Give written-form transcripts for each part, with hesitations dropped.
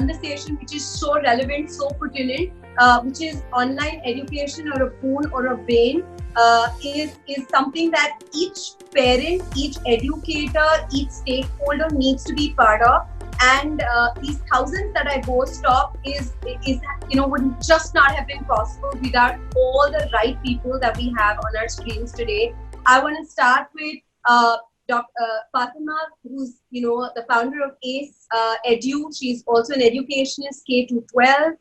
conversation which is so relevant, so pertinent, which is online education or a boon or a bane, is something that each parent, each educator, each stakeholder needs to be part of. And these thousands that I boast of is would just not have been possible without all the right people that we have on our screens today. I want to start with Dr. Fatima, who's the founder of ACE Edu. She's also an educationist, K to 12.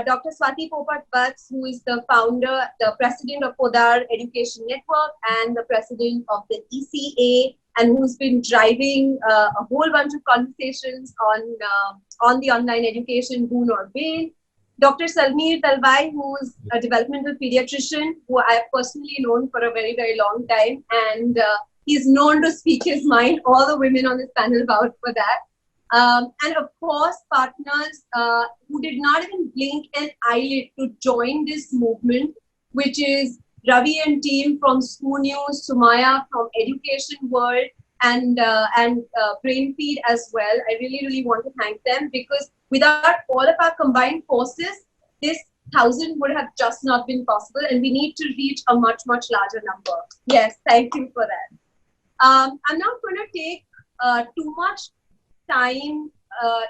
Dr. Swati Popat Butts, who is the founder, the president of Podar Education Network and the president of the ECA, and who's been driving a whole bunch of conversations on the online education boon or bane. Dr. Salmeer Dalwai, who's a developmental pediatrician who I've personally known for a very, very long time, and he's known to speak his mind. All the women on this panel vouch for that. And of course, partners who did not even blink an eyelid to join this movement, which is Ravi and team from School News, Sumaya from Education World, and Brainfeed as well. I really, really want to thank them, because without all of our combined forces, this 1,000 would have just not been possible, and we need to reach a much, much larger number. Yes, thank you for that. I'm not going to take too much time I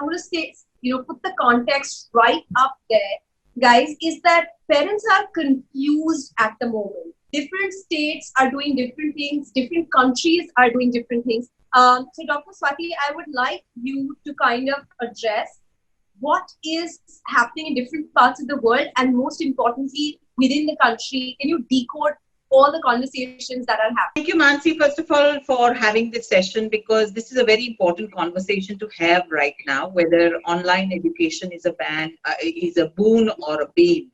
want to say, put the context right up there, guys, is that parents are confused at the moment. Different states are doing different things, different countries are doing different things. So Dr. Swati, I would like you to kind of address what is happening in different parts of the world, and most importantly, within the country. Can you decode all the conversations that are happening? Thank you, Mansi, first of all, for having this session, because this is a very important conversation to have right now, whether online education is is a boon or a bane.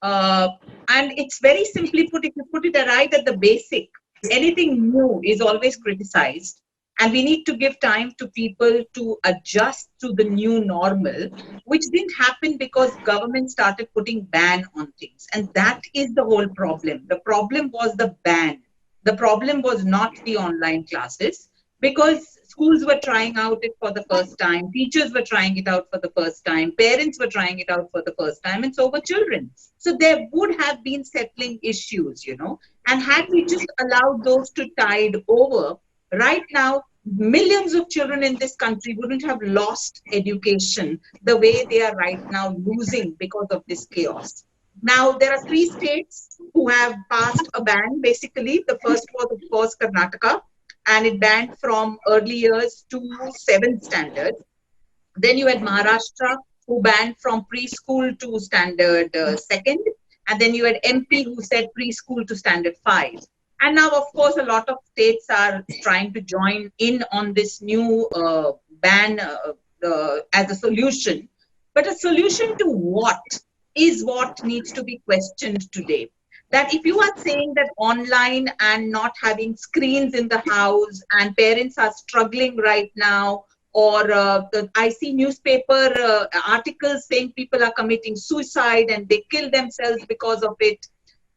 And it's very simply put, if you put it right at the basic, anything new is always criticized. And we need to give time to people to adjust to the new normal, which didn't happen because government started putting ban on things. And that is the whole problem. The problem was the ban. The problem was not the online classes, because schools were trying out it for the first time. Teachers were trying it out for the first time. Parents were trying it out for the first time, and so were children. So there would have been settling issues, and had we just allowed those to tide over, right now, millions of children in this country wouldn't have lost education the way they are right now losing because of this chaos. Now, there are 3 states who have passed a ban, basically. The first was, of course, Karnataka, and it banned from early years to 7th standard. Then you had Maharashtra, who banned from preschool to standard 2nd. And then you had MP, who said preschool to standard 5. And now, of course, a lot of states are trying to join in on this new ban as a solution. But a solution to what is what needs to be questioned today. That if you are saying that online and not having screens in the house, and parents are struggling right now, or I see newspaper articles saying people are committing suicide and they kill themselves because of it.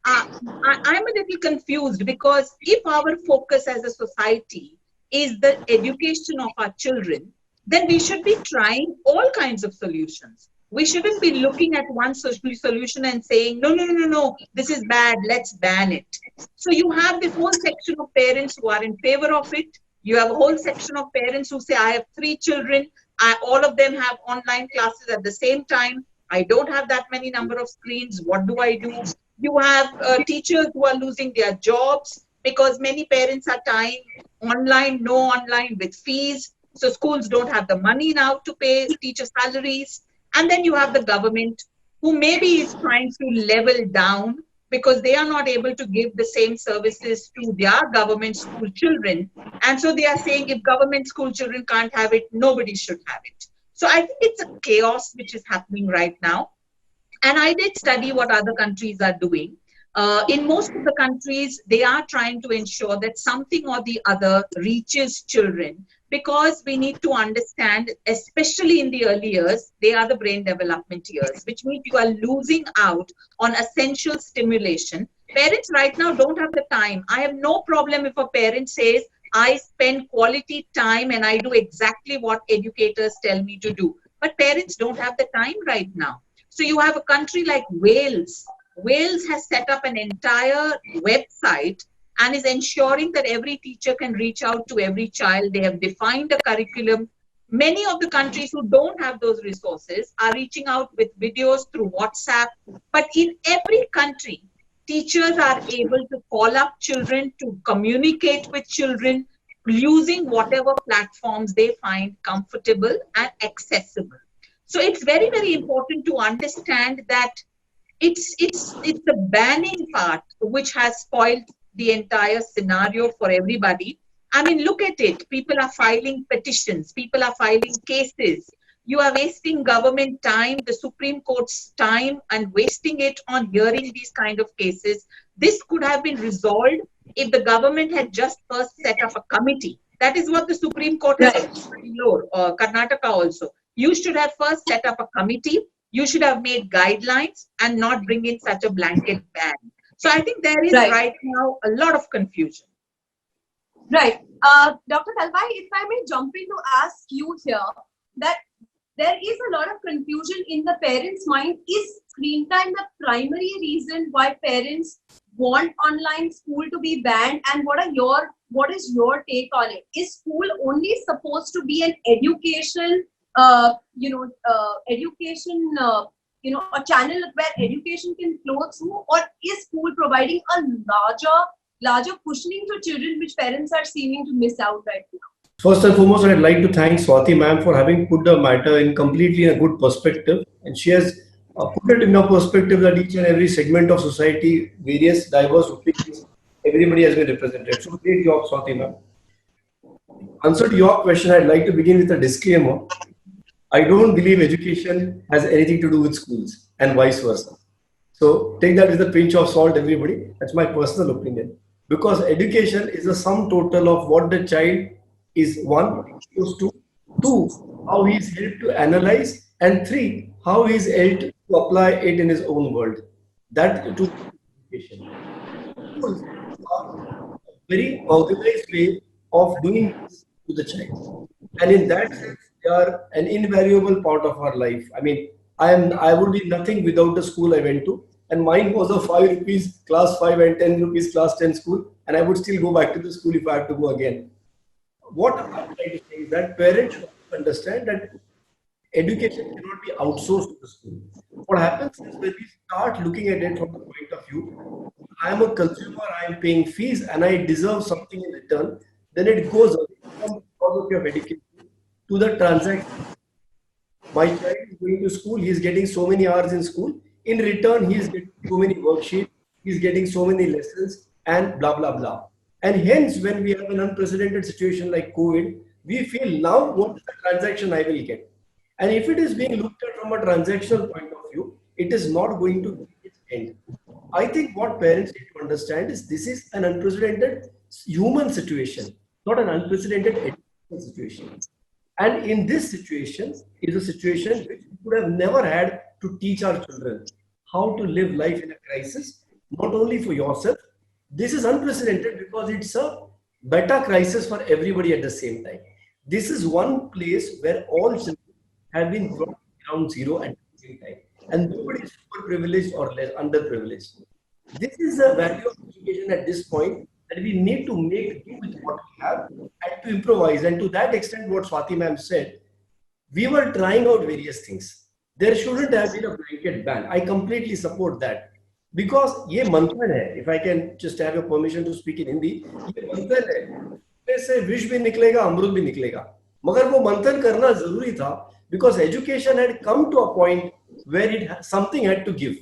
I'm a little confused, because if our focus as a society is the education of our children, then we should be trying all kinds of solutions. We shouldn't be looking at one solution and saying, no, this is bad, let's ban it. So you have this whole section of parents who are in favor of it. You have a whole section of parents who say, I have 3 children, all of them have online classes at the same time. I don't have that many number of screens. What do I do? You have teachers who are losing their jobs because many parents are tying no online with fees. So schools don't have the money now to pay teacher salaries. And then you have the government, who maybe is trying to level down because they are not able to give the same services to their government school children. And so they are saying if government school children can't have it, nobody should have it. So I think it's a chaos which is happening right now. And I did study what other countries are doing. In most of the countries, they are trying to ensure that something or the other reaches children, because we need to understand, especially in the early years, they are the brain development years, which means you are losing out on essential stimulation. Parents right now don't have the time. I have no problem if a parent says, I spend quality time and I do exactly what educators tell me to do. But parents don't have the time right now. So you have a country like Wales. Wales has set up an entire website and is ensuring that every teacher can reach out to every child. They have defined a curriculum. Many of the countries who don't have those resources are reaching out with videos through WhatsApp. But in every country, teachers are able to call up children, to communicate with children using whatever platforms they find comfortable and accessible. So it's very, very important to understand that it's the banning part which has spoiled the entire scenario for everybody. I mean, look at it. People are filing petitions, people are filing cases. You are wasting government time, the Supreme Court's time, and wasting it on hearing these kind of cases. This could have been resolved if the government had just first set up a committee. That is what the Supreme Court has Right. said in Karnataka also. You should have first set up a committee. You should have made guidelines and not bring in such a blanket ban. So I think there is Right. right now a lot of confusion. Right. Dr. Talwai, if I may jump in to ask you here, that there is a lot of confusion in the parents' mind. Is screen time the primary reason why parents want online school to be banned? And what is your take on it? Is school only supposed to be an education, a channel where education can flow through, or is school providing a larger cushioning to children, which parents are seeming to miss out right now? First and foremost, I'd like to thank Swati ma'am for having put the matter in completely a good perspective. And she has put it in a perspective that each and every segment of society, various diverse opinions, everybody has been represented. So great job, Swati ma'am. Answer to your question, I'd like to begin with a disclaimer. I don't believe education has anything to do with schools and vice versa. So take that with a pinch of salt, everybody. That's my personal opinion. Because education is a sum total of what the child is, one, exposed to, two, how he is helped to analyze, and three, how he is helped to apply it in his own world. That to education. Schools are a very organized way of doing this to the child. And in that sense, they are an invariable part of our life. I mean, I would be nothing without the school I went to. And mine was a 5 rupees class 5 and 10 rupees class 10 school. And I would still go back to the school if I had to go again. What I'm trying to say is that parents should understand that education cannot be outsourced to the school. What happens is when we start looking at it from the point of view, I am a consumer, I am paying fees, and I deserve something in return, then it goes away from the philosophy of education to the transaction. My child is going to school, he is getting so many hours in school. In return, he is getting so many worksheets, he is getting so many lessons, and blah, blah, blah. And hence, when we have an unprecedented situation like COVID, we feel now what is the transaction I will get? And if it is being looked at from a transactional point of view, it is not going to reach its end. I think what parents need to understand is this is an unprecedented human situation, not an unprecedented educational situation. And in this situation is a situation which we would have never had to teach our children how to live life in a crisis, not only for yourself. This is unprecedented because it's a beta crisis for everybody at the same time. This is one place where all children have been brought ground zero at the same time. And nobody is super privileged or less underprivileged. This is the value of education at this point, that we need to make do with what we have and to improvise. And to that extent, what Swati ma'am said, we were trying out various things. There shouldn't have been a blanket ban. I completely support that. Because ये मंथन है, if I can just have your permission to speak in Hindi, ये मंथन है, इसमें से विष भी निकलेगा, अमृत भी निकलेगा. मगर वो मंथन करना जरूरी था, because education had come to a point where something had to give.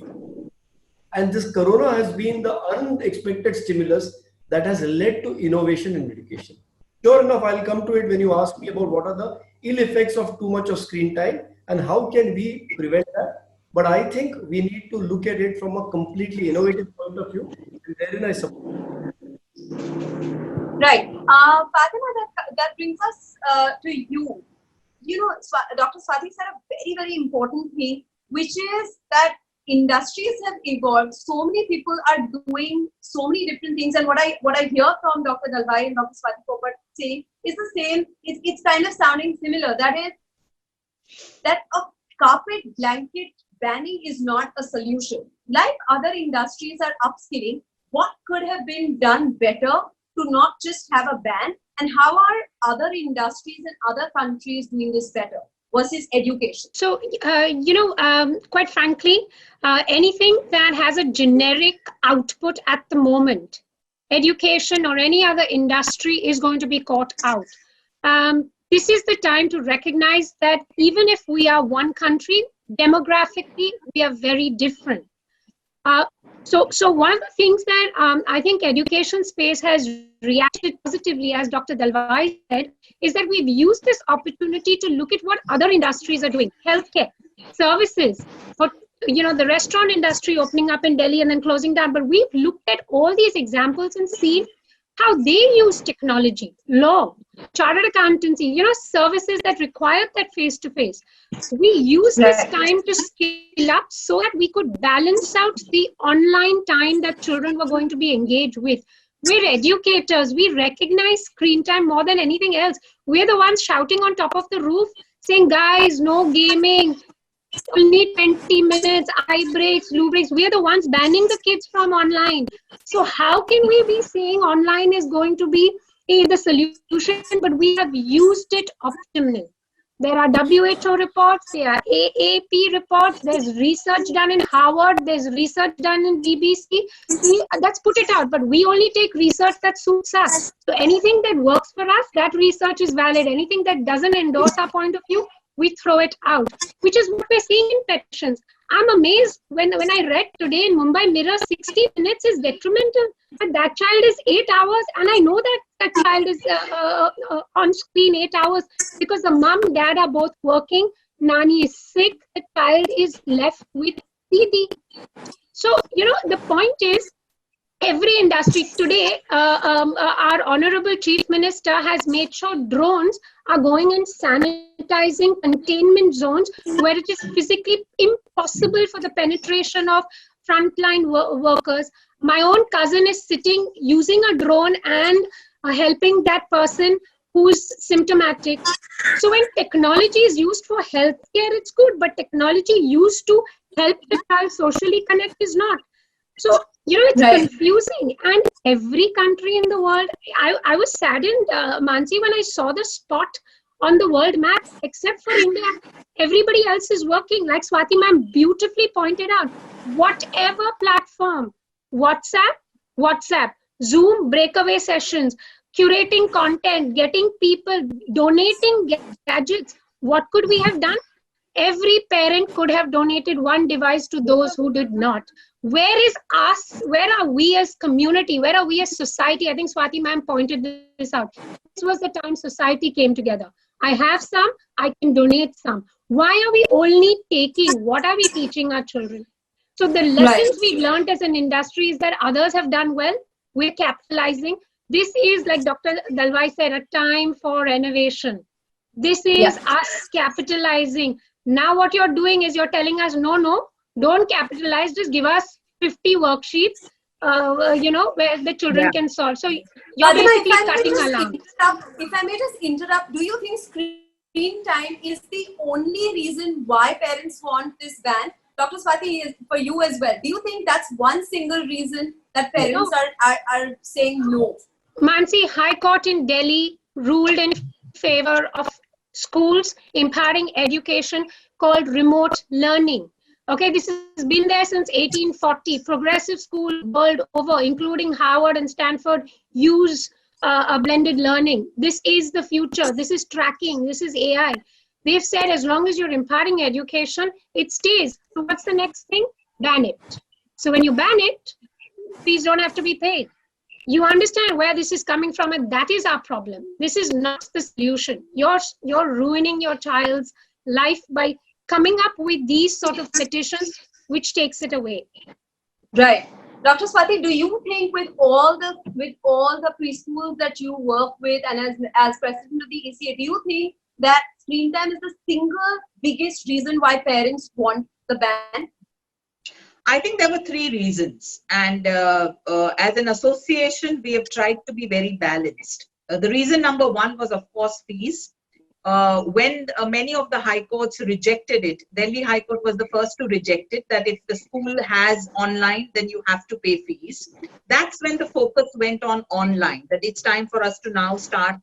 And this corona has been the unexpected stimulus that has led to innovation in education. Sure enough, I'll come to it when you ask me about what are the ill effects of too much of screen time and how can we prevent that. But I think we need to look at it from a completely innovative point of view. And therein I support. Right. Fatima, that brings us to you. Dr. Swati said a very, very important thing, which is that industries have evolved. So many people are doing so many different things. And what I hear from Dr. Dalwai and Dr. Swati Popat saying is the same. It's kind of sounding similar. That is that a carpet blanket banning is not a solution. Like other industries are upskilling, what could have been done better to not just have a ban, and how are other industries and other countries doing this better versus education? So, quite frankly, anything that has a generic output at the moment, education or any other industry, is going to be caught out. This is the time to recognize that even if we are one country, demographically, we are very different. So one of the things that I think education space has reacted positively, as Dr. Dalwai said, is that we've used this opportunity to look at what other industries are doing. Healthcare, services, for the restaurant industry opening up in Delhi and then closing down. But we've looked at all these examples and seen how they use technology, law, chartered accountancy, services that require that face-to-face. We use this time to scale up so that we could balance out the online time that children were going to be engaged with. We're educators. We recognize screen time more than anything else. We're the ones shouting on top of the roof saying, guys, no gaming. Only 20 minutes, eye breaks, loo breaks. We are the ones banning the kids from online. So how can we be saying online is going to be the solution, but we have used it optimally? There are WHO reports, there are AAP reports, there's research done in Harvard, there's research done in BBC. Let's put it out, but we only take research that suits us. So anything that works for us, that research is valid. Anything that doesn't endorse our point of view, we throw it out, which is what we're seeing in petitions. I'm amazed when I read today in Mumbai Mirror, 60 minutes is detrimental, but that child is 8 hours, and I know that child is on screen 8 hours because the mom, dad are both working, Nani is sick, the child is left with CD. So, the point is, every industry today, our Honorable Chief Minister has made sure drones are going and sanitizing containment zones where it is physically impossible for the penetration of frontline workers. My own cousin is sitting using a drone and helping that person who's symptomatic. So when technology is used for healthcare, it's good, but technology used to help the child socially connect is not. So, it's confusing, and every country in the world, I was saddened, Mansi, when I saw the spot on the world map, except for India, everybody else is working, like Swati ma'am beautifully pointed out. Whatever platform, WhatsApp, Zoom, breakaway sessions, curating content, getting people, donating gadgets, what could we have done? Every parent could have donated one device to those who did not. Where is us? Where are we as community? Where are we as society? I think Swati ma'am pointed this out. This was the time society came together. I have some, I can donate some. Why are we only taking? What are we teaching our children? So the lessons we've learned as an industry is that others have done well. We're capitalizing. This is, like Dr. Dalwai said, a time for innovation. This is us capitalizing. Now what you're doing is you're telling us, no, don't capitalize, just give us 50 worksheets, where the children can solve. So you're basically cutting along. If I may just interrupt, do you think screen time is the only reason why parents want this ban? Dr. Swati, is for you as well. Do you think that's one single reason that parents are saying no? Mansi, High Court in Delhi ruled in favor of schools imparting education called remote learning. Okay, this has been there since 1840. Progressive school world over, including Harvard and Stanford, use a blended learning. This is the future. This is tracking. This is AI. They've said as long as you're imparting education, it stays. So what's the next thing? Ban it. So when you ban it, fees don't have to be paid. You understand where this is coming from, and that is our problem. This is not the solution. You're ruining your child's life by coming up with these sort of petitions, which takes it away. Right. Dr. Swati, do you think with all the preschools that you work with and as president of the ACA, do you think that screen time is the single biggest reason why parents want the ban? I think there were three reasons. And as an association, we have tried to be very balanced. The reason number one was, of course, fees. When many of the high courts rejected it, Delhi High Court was the first to reject it, that if the school has online, then you have to pay fees. That's when the focus went on online, that it's time for us to now start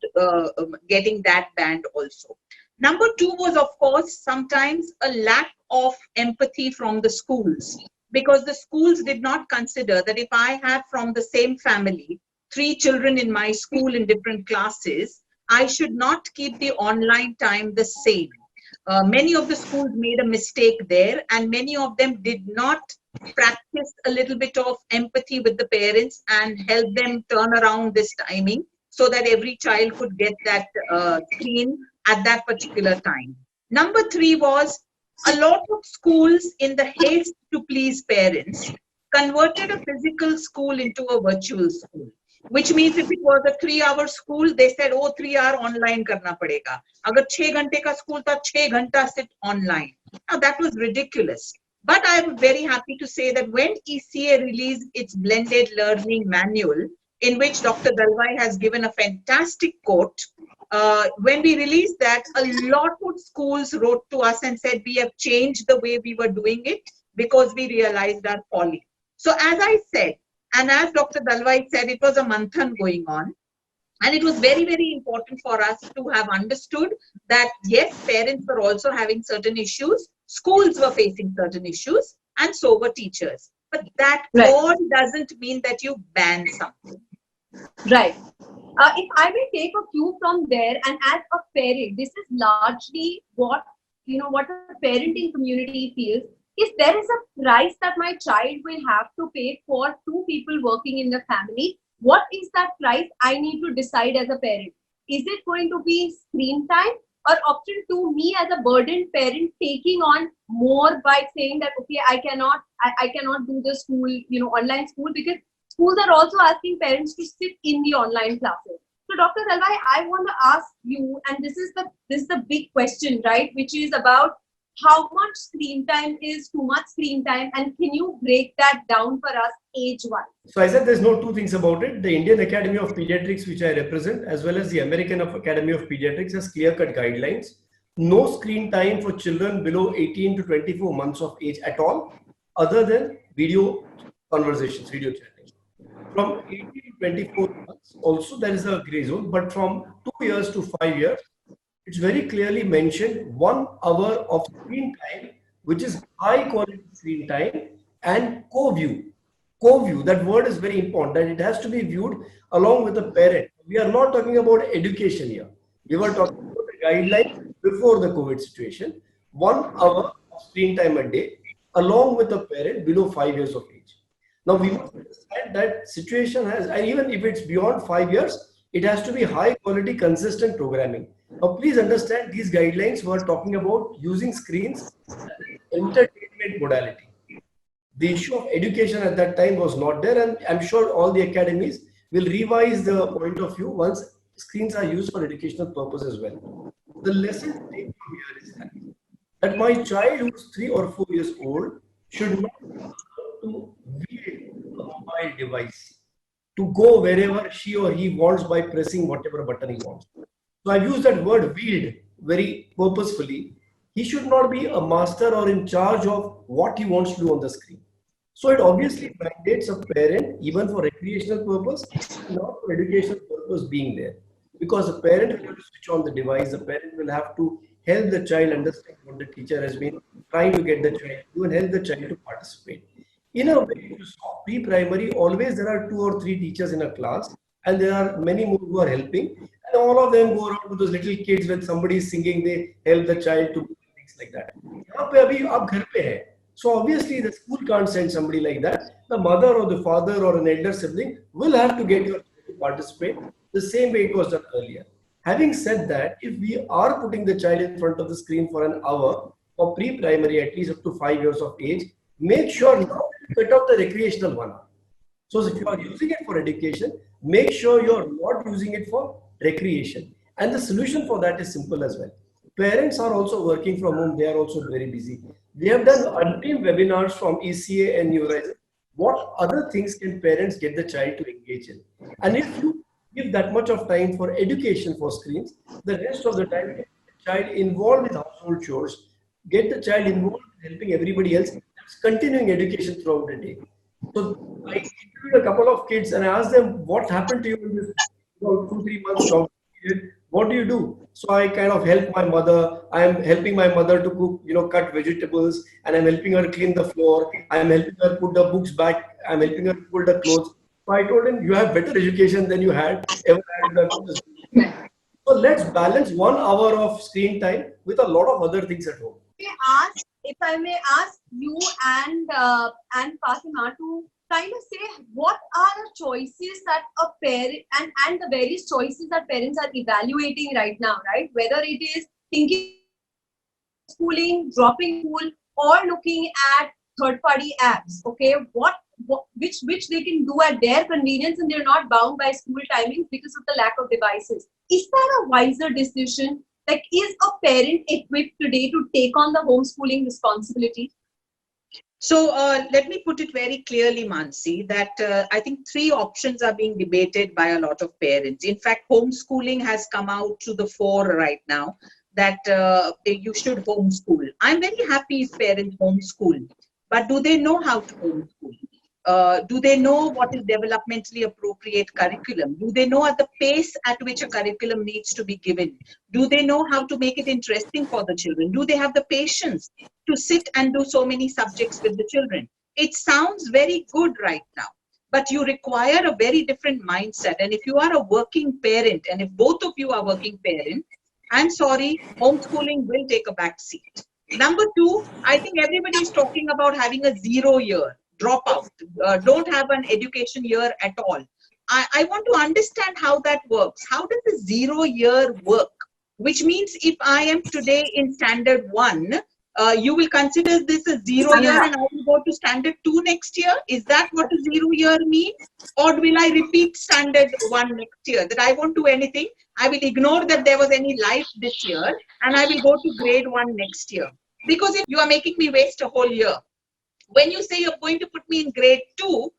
getting that banned also. Number two was, of course, sometimes a lack of empathy from the schools, because the schools did not consider that if I have from the same family 3 children in my school in different classes, I should not keep the online time the same. Many of the schools made a mistake there, and many of them did not practice a little bit of empathy with the parents and help them turn around this timing so that every child could get that screen at that particular time. Number three was, a lot of schools, in the haste to please parents, converted a physical school into a virtual school. Which means if it was a 3-hour school, they said, oh, 3 hour online karna padega. Agar 6 ghante ka school tha, 6 ghanta sit online. Now that was ridiculous. But I'm very happy to say that when ECA released its blended learning manual, in which Dr. Dalwai has given a fantastic quote, when we released that, a lot of schools wrote to us and said, we have changed the way we were doing it because we realized our folly. So as I said, and as Dr. Dalwai said, it was a manthan going on. And it was very, very important for us to have understood that, yes, parents were also having certain issues, schools were facing certain issues, and so were teachers. But that all doesn't mean that you ban something. Right. If I may take a cue from there, and as a parent, this is largely what the parenting community feels. If there is a price that my child will have to pay for 2 people working in the family, what is that price I need to decide as a parent? Is it going to be screen time, or option 2, me as a burdened parent taking on more by saying that, okay, I cannot do the school, online school, because schools are also asking parents to sit in the online classes. So Dr. Dalwai, I want to ask you, and this is the big question, right, which is about how much screen time is too much screen time, and can you break that down for us age-wise? So I said there's no two things about it. The Indian Academy of Pediatrics, which I represent, as well as the American Academy of Pediatrics, has clear-cut guidelines. No screen time for children below 18 to 24 months of age at all, other than video conversations, video chatting. From 18 to 24 months, also there is a gray zone, but from 2 years to 5 years, it's very clearly mentioned 1 hour of screen time, which is high quality screen time, and co-view. Co-view, that word is very important, that it has to be viewed along with the parent. We are not talking about education here. We were talking about the guidelines before the COVID situation. 1 hour of screen time a day, along with a parent below 5 years of age. Now we must understand that situation has, and even if it's beyond 5 years, it has to be high quality, consistent programming. Now please understand, these guidelines were talking about using screens as an entertainment modality. The issue of education at that time was not there, and I'm sure all the academies will revise the point of view once screens are used for educational purpose as well. The lesson to take from here is that my child who is 3 or 4 years old should not be allowed to wield a mobile device to go wherever she or he wants by pressing whatever button he wants. So I've used that word wield very purposefully. He should not be a master or in charge of what he wants to do on the screen. So it obviously mandates a parent, even for recreational purpose, not for educational purpose, being there. Because the parent will have to switch on the device, the parent will have to help the child understand what the teacher has been trying to get the child to do and help the child to participate. In a way, to stop pre-primary, always there are 2 or 3 teachers in a class, and there are many more who are helping, and all of them go around to those little kids. When somebody is singing, they help the child to do things like that. So obviously the school can't send somebody like that. The mother or the father or an elder sibling will have to get your child to participate the same way it was done earlier. Having said that, if we are putting the child in front of the screen for an hour for pre-primary, at least up to 5 years of age, make sure now cut off the recreational 1 hour. So if you are using it for education, make sure you are not using it for recreation. And the solution for that is simple as well. Parents are also working from home. They are also very busy. We have done unteam webinars from ECA and Neurize. What other things can parents get the child to engage in? And if you give that much of time for education for screens, the rest of the time, get the child involved with household chores, get the child involved in helping everybody else. That's continuing education throughout the day. So I interviewed a couple of kids and I asked them what happened to you in this 2, 3 months lockdown period. What do you do? So I kind of help my mother. I am helping my mother to cook, cut vegetables, and I'm helping her clean the floor. I'm helping her put the books back. I'm helping her pull the clothes. So I told him, you have better education than you had ever had. So let's balance 1 hour of screen time with a lot of other things at home. If I may ask you and Fatima to kind of say what are the choices that a parent and the various choices that parents are evaluating right now, right? Whether it is thinking schooling, dropping school, or looking at third-party apps. Okay, which they can do at their convenience, and they're not bound by school timings because of the lack of devices. Is that a wiser decision? Like, is a parent equipped today to take on the homeschooling responsibility? So let me put it very clearly, Mansi, that I think 3 options are being debated by a lot of parents. In fact, homeschooling has come out to the fore right now, that you should homeschool. I'm very happy if parents homeschool, but do they know how to homeschool? Do they know what is developmentally appropriate curriculum? Do they know at the pace at which a curriculum needs to be given? Do they know how to make it interesting for the children? Do they have the patience to sit and do so many subjects with the children? It sounds very good right now, but you require a very different mindset. And if you are a working parent, and if both of you are working parents, I'm sorry, homeschooling will take a back seat. Number 2, I think everybody is talking about having a 0 year dropout, don't have an education year at all. I want to understand how that works. How does the 0 year work? Which means if I am today in standard 1, you will consider this a 0 year and I will go to standard 2 next year. Is that what a 0 year means? Or will I repeat standard 1 next year? That I won't do anything. I will ignore that there was any life this year and I will go to grade 1 next year. Because if you are making me waste a whole year. When you say you're going to put me in grade 2,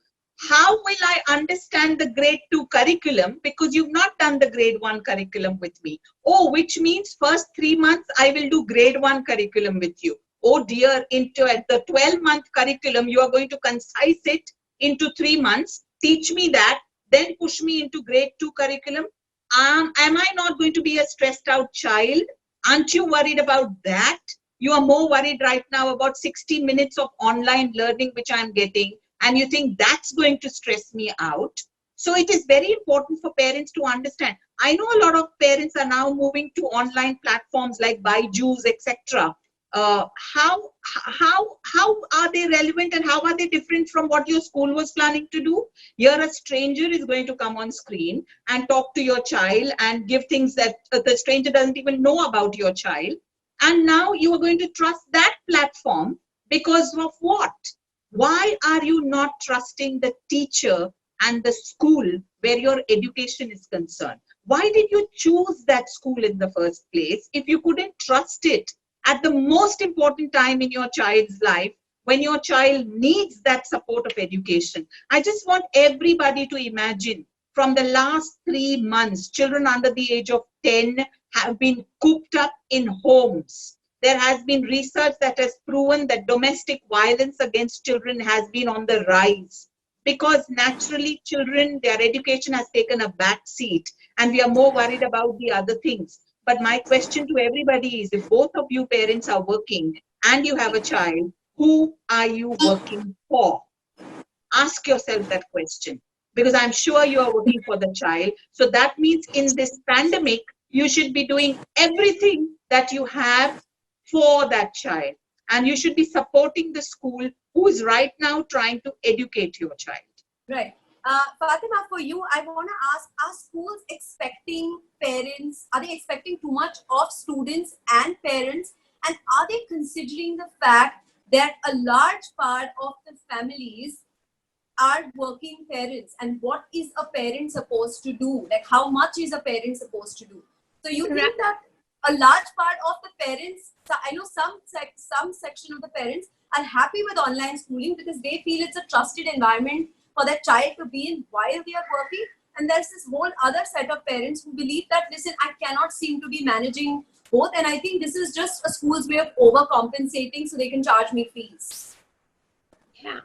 how will I understand the grade 2 curriculum? Because you've not done the grade 1 curriculum with me. Oh, which means first 3 months, I will do grade 1 curriculum with you. Oh dear, at the 12-month curriculum, you are going to concise it into 3 months. Teach me that, then push me into grade 2 curriculum. Am I not going to be a stressed out child? Aren't you worried about that? You are more worried right now about 60 minutes of online learning, which I'm getting, and you think that's going to stress me out. So it is very important for parents to understand. I know a lot of parents are now moving to online platforms like Byju's, etc. How are they relevant and how are they different from what your school was planning to do? Here a stranger is going to come on screen and talk to your child and give things that the stranger doesn't even know about your child. And now you are going to trust that platform because of what? Why are you not trusting the teacher and the school where your education is concerned? Why did you choose that school in the first place if you couldn't trust it at the most important time in your child's life when your child needs that support of education? I just want everybody to imagine from the last 3 months, children under the age of 10 have been cooped up in homes. There has been research that has proven that domestic violence against children has been on the rise because naturally children, their education has taken a back seat and we are more worried about the other things. But my question to everybody is, if both of you parents are working and you have a child, who are you working for? Ask yourself that question, because I'm sure you are working for the child. So that means in this pandemic, you should be doing everything that you have for that child. And you should be supporting the school who is right now trying to educate your child. Right. Fatima, for you, I want to ask, are schools expecting parents, are they expecting too much of students and parents? And are they considering the fact that a large part of the families are working parents? And what is a parent supposed to do? Like, how much is a parent supposed to do? So you think that a large part of the parents, I know some section of the parents are happy with online schooling because they feel it's a trusted environment for their child to be in while they are working. And there's this whole other set of parents who believe that, listen, I cannot seem to be managing both. And I think this is just a school's way of overcompensating so they can charge me fees. Yeah.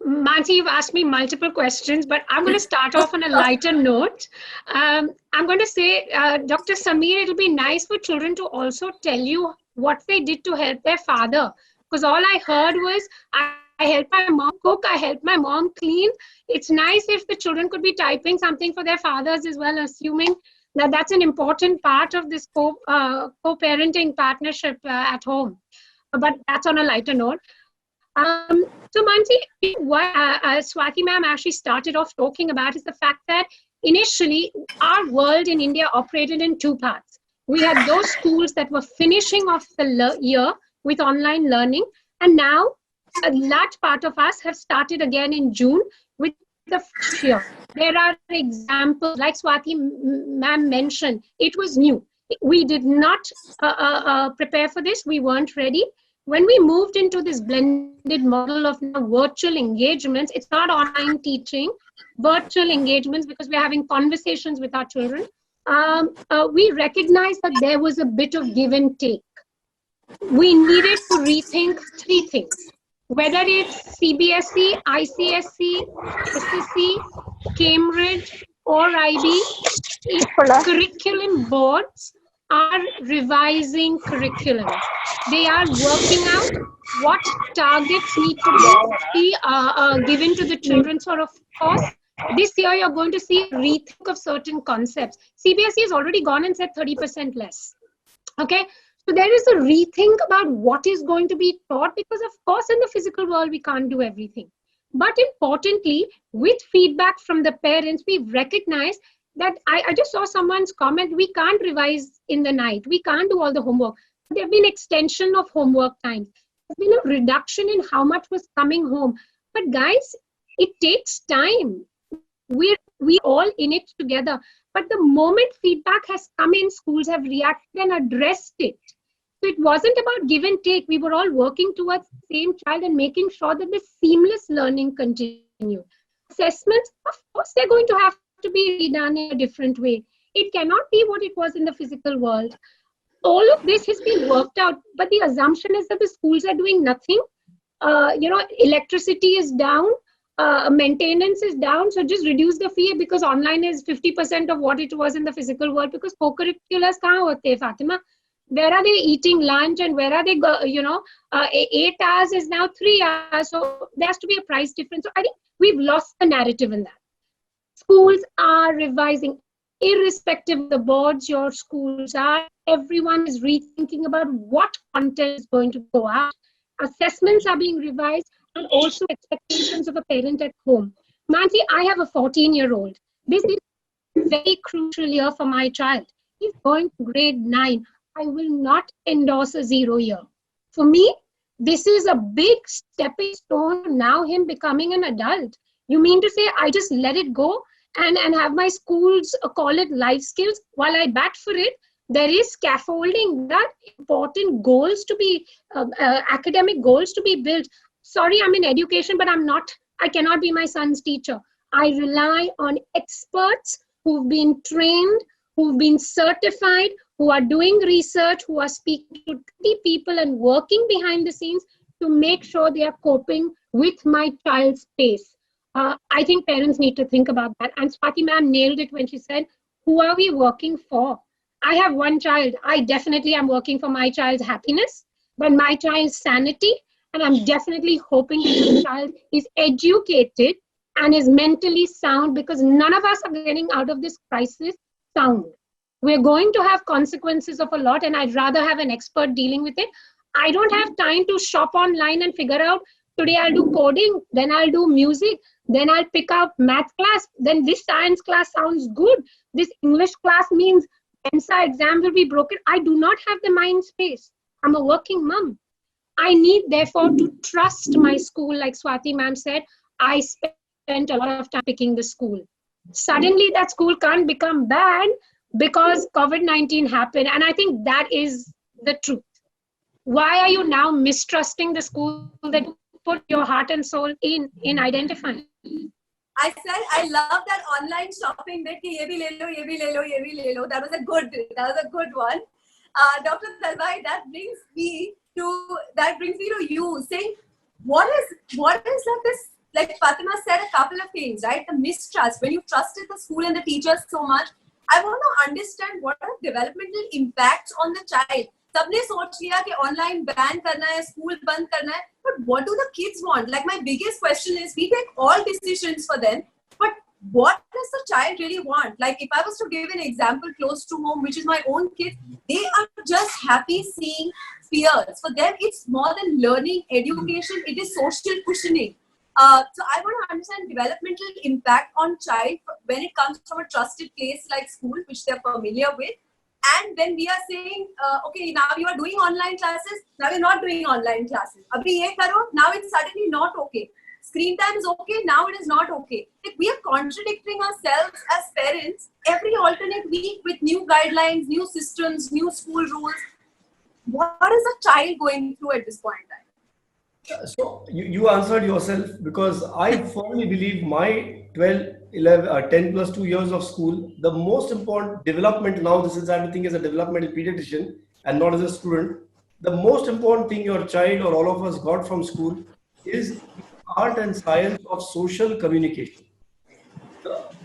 Mansi, you've asked me multiple questions, but I'm going to start off on a lighter note. I'm going to say, Dr. Sameer, it'll be nice for children to also tell you what they did to help their father. Because all I heard was, I helped my mom cook, I helped my mom clean. It's nice if the children could be typing something for their fathers as well, assuming that that's an important part of this co-parenting partnership at home. But that's on a lighter note. So Mansi, what Swati ma'am actually started off talking about is the fact that initially our world in India operated in two parts. We had those schools that were finishing off the year with online learning, and now a large part of us have started again in June with the first year. There are examples, like Swati ma'am mentioned, it was new. We did not prepare for this. We weren't ready. When we moved into this blended model of virtual engagements, it's not online teaching, virtual engagements, because we're having conversations with our children. We recognized that there was a bit of give and take. We needed to rethink three things. Whether it's CBSE, ICSE, SSC, Cambridge, or IB, curriculum boards are revising curriculum. They are working out what targets need to be given to the children. So, of course, this year you're going to see a rethink of certain concepts. CBSE has already gone and said 30% less. Okay. So there is a rethink about what is going to be taught, because of course in the physical world we can't do everything. But importantly, with feedback from the parents, we've recognized that I just saw someone's comment, we can't revise in the night, we can't do all the homework. There have been extension of homework times. There's been a reduction in how much was coming home. But guys, it takes time. We all in it together. But the moment feedback has come in, schools have reacted and addressed it. So it wasn't about give and take. We were all working towards the same child and making sure that the seamless learning continued. Assessments, of course, they're going to have to be done in a different way. It cannot be what it was in the physical world. All of this has been worked out, but the assumption is that the schools are doing nothing. Electricity is down. Maintenance is down, so just reduce the fee because online is 50% of what it was in the physical world. Because co-curriculars kahan hote, Fatima? Where are they eating lunch and where are they, 8 hours is now 3 hours. So there has to be a price difference. So I think we've lost the narrative in that. Schools are revising, irrespective of the boards your schools are. Everyone is rethinking about what content is going to go out. Assessments are being revised, and also expectations of a parent at home. Mansi, I have a 14-year-old. This is a very crucial year for my child. He's going to grade 9. I will not endorse a 0 year. For me, this is a big stepping stone, now him becoming an adult. You mean to say I just let it go and have my schools call it life skills? While I bat for it, there is scaffolding, that important goals to be, academic goals to be built. Sorry, I'm in education, but I cannot be my son's teacher. I rely on experts who've been trained, who've been certified, who are doing research, who are speaking to 20 people and working behind the scenes to make sure they are coping with my child's pace. I think parents need to think about that. And Swati ma'am nailed it when she said, who are we working for? I have one child. I definitely am working for my child's happiness, but my child's sanity. And I'm definitely hoping that the child is educated and is mentally sound, because none of us are getting out of this crisis sound. We're going to have consequences of a lot, and I'd rather have an expert dealing with it. I don't have time to shop online and figure out, today I'll do coding, then I'll do music, then I'll pick up math class, then this science class sounds good. This English class means PENSA exam will be broken. I do not have the mind space. I'm a working mom. I need, therefore, to trust my school. Like Swati ma'am said, I spent a lot of time picking the school. Suddenly that school can't become bad, because COVID-19 happened. And I think that is the truth. Why are you now mistrusting the school that you put your heart and soul in identifying? I said I love that online shopping bit. Ki ye bhi le lo, ye bhi le lo, ye bhi le lo. That was a good one. Dr. Dalbai, that brings me to you saying, what is like this? Like Fatima said a couple of things, right? The mistrust, when you trusted the school and the teachers so much. I want to understand what are developmental impacts on the child. सबने सोच लिया कि online ban करना है, school बंद करना है, but what do the kids want? Like my biggest question is, we take all decisions for them, but what does the child really want? Like if I was to give an example close to home, which is my own kids, they are just happy seeing peers. For them, it's more than learning, education, it is social cushioning. So I want to understand developmental impact on child when it comes from a trusted place like school, which they're familiar with. And then we are saying, okay, now you are doing online classes, now you're not doing online classes. Abhi ye karo, now it's suddenly not okay. Screen time is okay, now it is not okay. Like we are contradicting ourselves as parents every alternate week with new guidelines, new systems, new school rules. What is a child going through at this point in time? So you answered yourself, because I firmly believe my 12, 11, 10 plus 2 years of school, the most important development now, this is I think as a developmental pediatrician and not as a student, the most important thing your child or all of us got from school is art and science of social communication.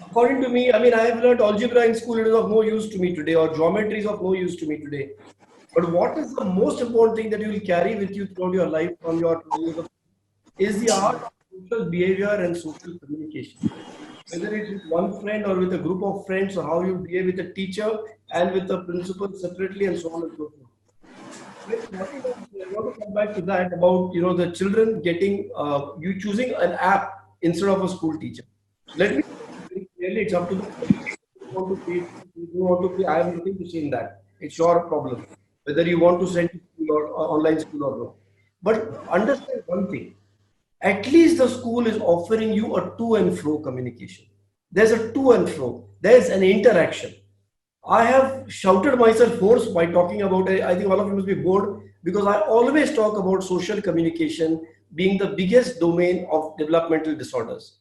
According to me, I mean, I have learned algebra in school, it is of no use to me today, or geometry is of no use to me today. But what is the most important thing that you will carry with you throughout your life from your is the art of social behavior and social communication. Whether it's with one friend or with a group of friends, or how you behave with a teacher and with the principal separately, and so on and so forth. I want to come back to that about the children getting you choosing an app instead of a school teacher. Let me very clearly, it's up to the you want to pay, you want to pay. I have nothing to say in that. It's your problem whether you want to send to school or online school or not. But understand one thing. At least the school is offering you a to and fro communication. There's a to and fro. There's an interaction. I have shouted myself hoarse by talking about it. I think all of you must be bored, because I always talk about social communication being the biggest domain of developmental disorders.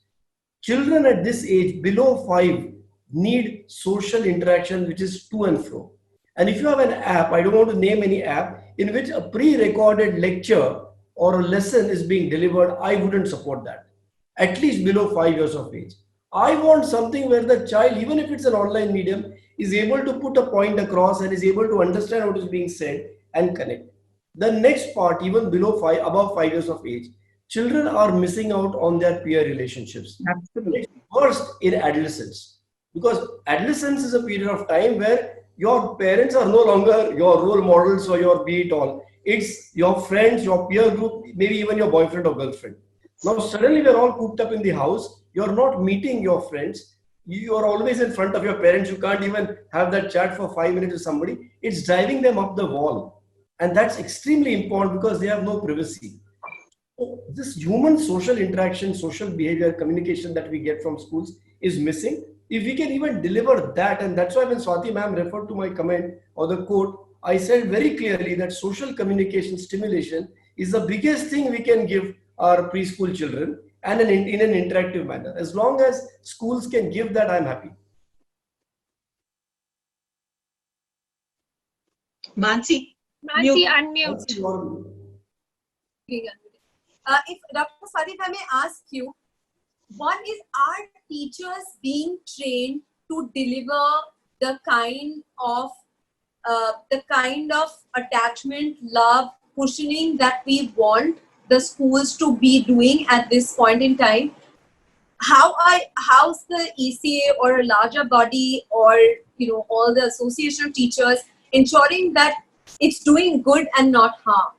Children at this age, below 5, need social interaction, which is to and fro. And if you have an app, I don't want to name any app, in which a pre-recorded lecture or a lesson is being delivered, I wouldn't support that. At least below 5 years of age. I want something where the child, even if it's an online medium, is able to put a point across and is able to understand what is being said and connect. The next part, even below 5, above 5 years of age, children are missing out on their peer relationships. Absolutely. First, in adolescence, because adolescence is a period of time where your parents are no longer your role models or your be it all. It's your friends, your peer group, maybe even your boyfriend or girlfriend. Now suddenly we're all cooped up in the house. You're not meeting your friends. You are always in front of your parents. You can't even have that chat for 5 minutes with somebody. It's driving them up the wall. And that's extremely important, because they have no privacy. So this human social interaction, social behavior, communication that we get from schools is missing. If we can even deliver that, and that's why when Swati ma'am referred to my comment or the quote, I said very clearly that social communication stimulation is the biggest thing we can give our preschool children, and in an interactive manner. As long as schools can give that, I'm happy. Mansi, unmute. If Dr. Swati, if I may ask you, one is, are teachers being trained to deliver the kind of attachment, love, cushioning that we want the schools to be doing at this point in time? How's the ECA or a larger body, or all the association of teachers ensuring that it's doing good and not harm?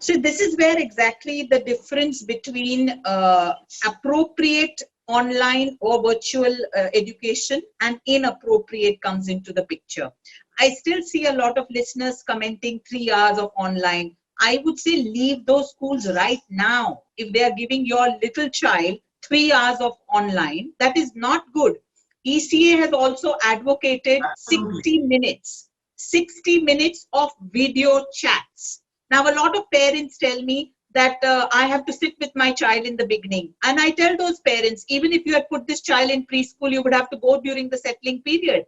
So this is where exactly the difference between appropriate online or virtual education and inappropriate comes into the picture. I still see a lot of listeners commenting 3 hours of online. I would say leave those schools right now. If they are giving your little child 3 hours of online, that is not good. ECA has also advocated Absolutely. 60 minutes of video chats. Now, a lot of parents tell me that I have to sit with my child in the beginning. And I tell those parents, even if you had put this child in preschool, you would have to go during the settling period.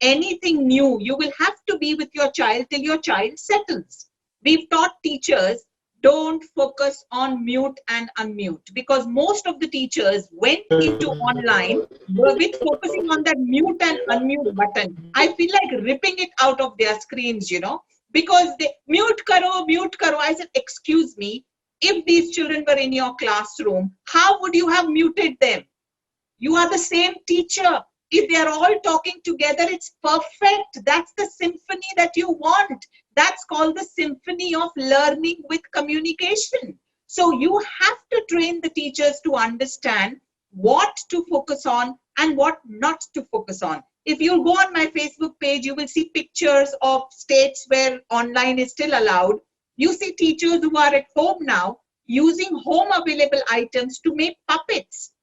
Anything new, you will have to be with your child till your child settles. We've taught teachers, don't focus on mute and unmute, because most of the teachers went into online with focusing on that mute and unmute button. I feel like ripping it out of their screens, because they mute karo. I said, excuse me, if these children were in your classroom, how would you have muted them? You are the same teacher. If they are all talking together, it's perfect. That's the symphony that you want. That's called the symphony of learning with communication. So you have to train the teachers to understand what to focus on and what not to focus on. If you go on my Facebook page, you will see pictures of states where online is still allowed. You see teachers who are at home now using home available items to make puppets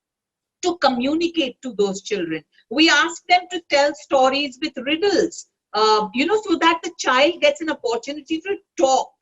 to communicate to those children. We ask them to tell stories with riddles, so that the child gets an opportunity to talk.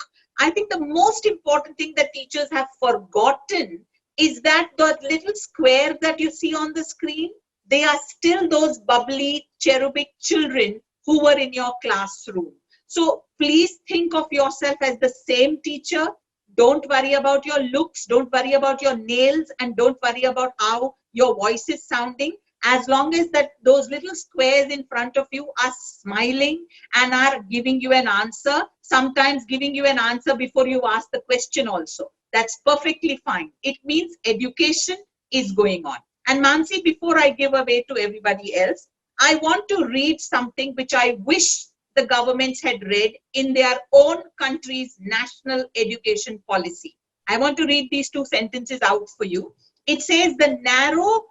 I think the most important thing that teachers have forgotten is that the little square that you see on the screen, they are still those bubbly, cherubic children who were in your classroom. So please think of yourself as the same teacher. Don't worry about your looks, don't worry about your nails, and don't worry about how your voice is sounding. As long as that those little squares in front of you are smiling and are giving you an answer, sometimes giving you an answer before you ask the question also, that's perfectly fine. It means education is going on. And Mansi, before I give away to everybody else, I want to read something which I wish the governments had read in their own country's national education policy. I want to read these two sentences out for you. It says the narrow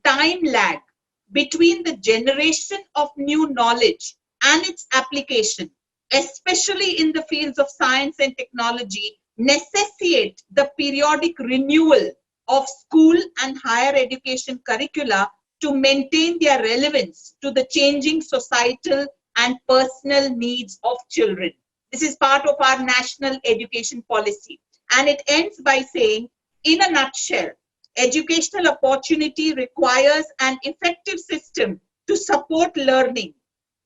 time lag between the generation of new knowledge and its application, especially in the fields of science and technology, necessitate the periodic renewal of school and higher education curricula to maintain their relevance to the changing societal and personal needs of children. This is part of our national education policy. And it ends by saying, in a nutshell, educational opportunity requires an effective system to support learning,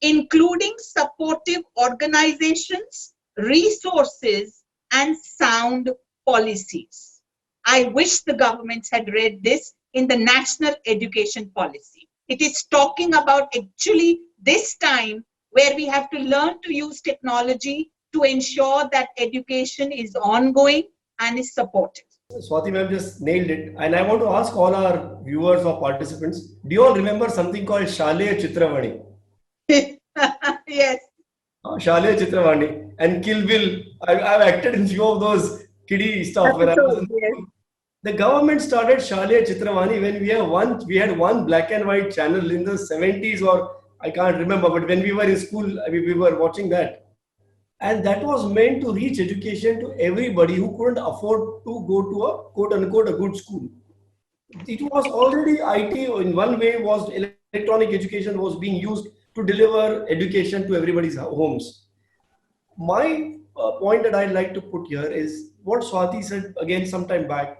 including supportive organizations, resources, and sound policies. I wish the governments had read this in the national education policy. It is talking about actually this time where we have to learn to use technology to ensure that education is ongoing and is supported. Swati ma'am just nailed it. And I want to ask all our viewers or participants, do you all remember something called Shalaya Chitravani? Yes. Shalaya Chitravani and Kill Bill. I've acted in few of those kiddie stuff when I was in school. The government started Shalaya Chitravani when we had one black and white channel in the 70s, or I can't remember, but when we were in school, we were watching that. And that was meant to reach education to everybody who couldn't afford to go to a quote unquote a good school. It was already IT in one way, was electronic education was being used to deliver education to everybody's homes. My point that I'd like to put here is what Swati said again some time back,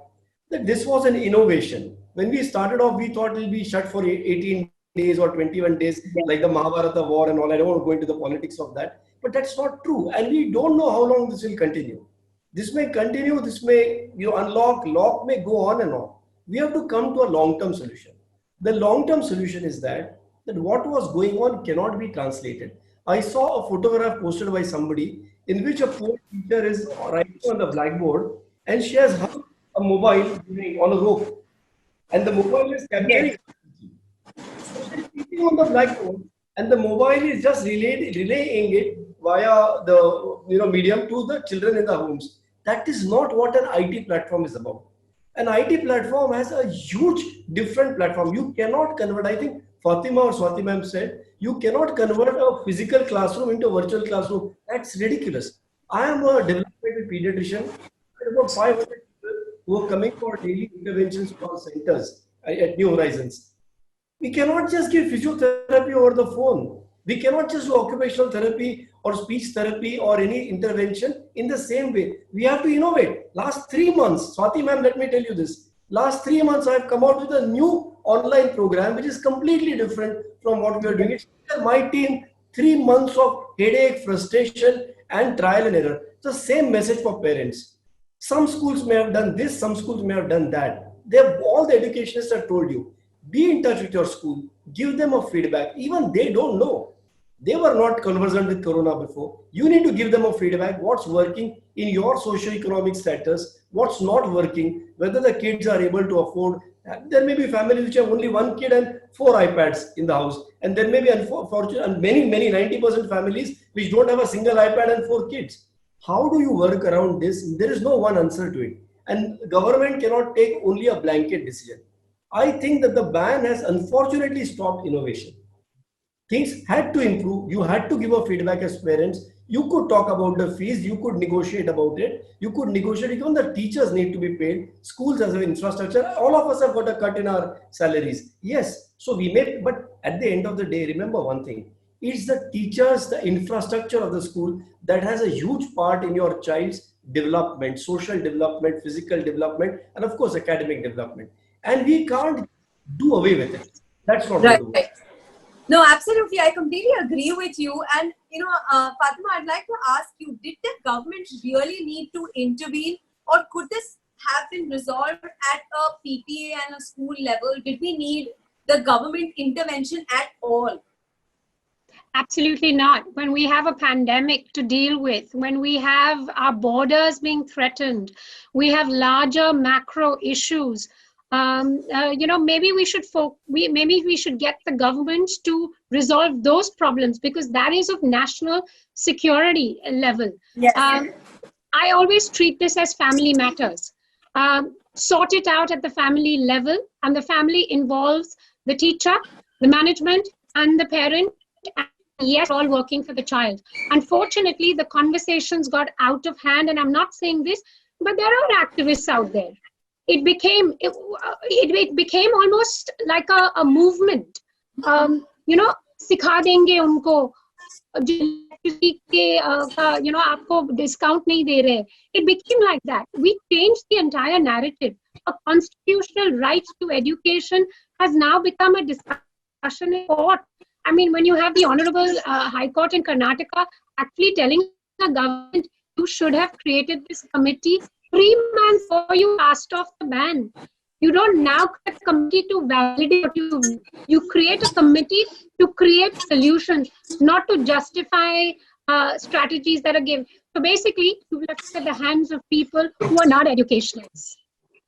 that this was an innovation. When we started off, we thought it'll be shut for 18 days or 21 days, like the Mahabharata war and all. I don't want to go into the politics of that, but that's not true. And we don't know how long this will continue. This may continue, this may lock may go on and on. We have to come to a long-term solution. The long-term solution is that what was going on cannot be translated. I saw a photograph posted by somebody in which a poor teacher is writing on the blackboard and she has hung a mobile on a rope, and the mobile is capturing. So she's teaching on the blackboard, and the mobile is just relaying it via the medium to the children in the homes. That is not what an IT platform is about. An IT platform has a huge different platform. You cannot convert. I think Fatima or Swati ma'am said you cannot convert a physical classroom into a virtual classroom. That's ridiculous. I am a developmental pediatrician. About 500 people who are coming for daily interventions for centers at New Horizons. We cannot just give physiotherapy over the phone. We cannot just do occupational therapy or speech therapy or any intervention in the same way. We have to innovate. Last 3 months, Swati ma'am, let me tell you this. Last 3 months, I have come out with a new online program which is completely different from what we are doing. It's my team, 3 months of headache, frustration, and trial and error. The same message for parents. Some schools may have done this, some schools may have done that. They have, all the educationists have told you, be in touch with your school, give them a feedback. Even they don't know. They were not conversant with Corona before. You need to give them a feedback, what's working in your socio-economic status, what's not working, whether the kids are able to afford. There may be families which have only one kid and 4 iPads in the house. And there may be, unfortunately, many 90% families which don't have a single iPad and 4 kids. How do you work around this? There is no one answer to it. And government cannot take only a blanket decision. I think that the ban has unfortunately stopped innovation. Things had to improve. You had to give a feedback as parents. You could talk about the fees. You could negotiate about it. You could negotiate. Even the teachers need to be paid. Schools as an infrastructure. All of us have got a cut in our salaries. Yes. So we may, but at the end of the day, remember one thing. It's the teachers, the infrastructure of the school that has a huge part in your child's development, social development, physical development, and of course, academic development. And we can't do away with it. That's not Right. going to work. No, absolutely. I completely agree with you. And, Fatima, I'd like to ask you, did the government really need to intervene, or could this have been resolved at a PTA and a school level? Did we need the government intervention at all? Absolutely not. When we have a pandemic to deal with, when we have our borders being threatened, we have larger macro issues. Maybe we should get the government to resolve those problems, because that is of national security level. Yes. I always treat this as family matters. Sort it out at the family level, and the family involves the teacher, the management, and the parent. Yes, all working for the child. Unfortunately, the conversations got out of hand, and I'm not saying this, but there are activists out there. It became almost like a movement. सिखा देंगे उनको, आपको discount नहीं दे रहे. It became like that. We changed the entire narrative. A constitutional right to education has now become a discussion in court. I mean, when you have the Honorable High Court in Karnataka actually telling the government, you should have created this committee 3 months before you passed off the ban. You don't now create a committee to validate what you create a committee to create solutions, not to justify strategies that are given. So basically, you left at the hands of people who are not educationalists.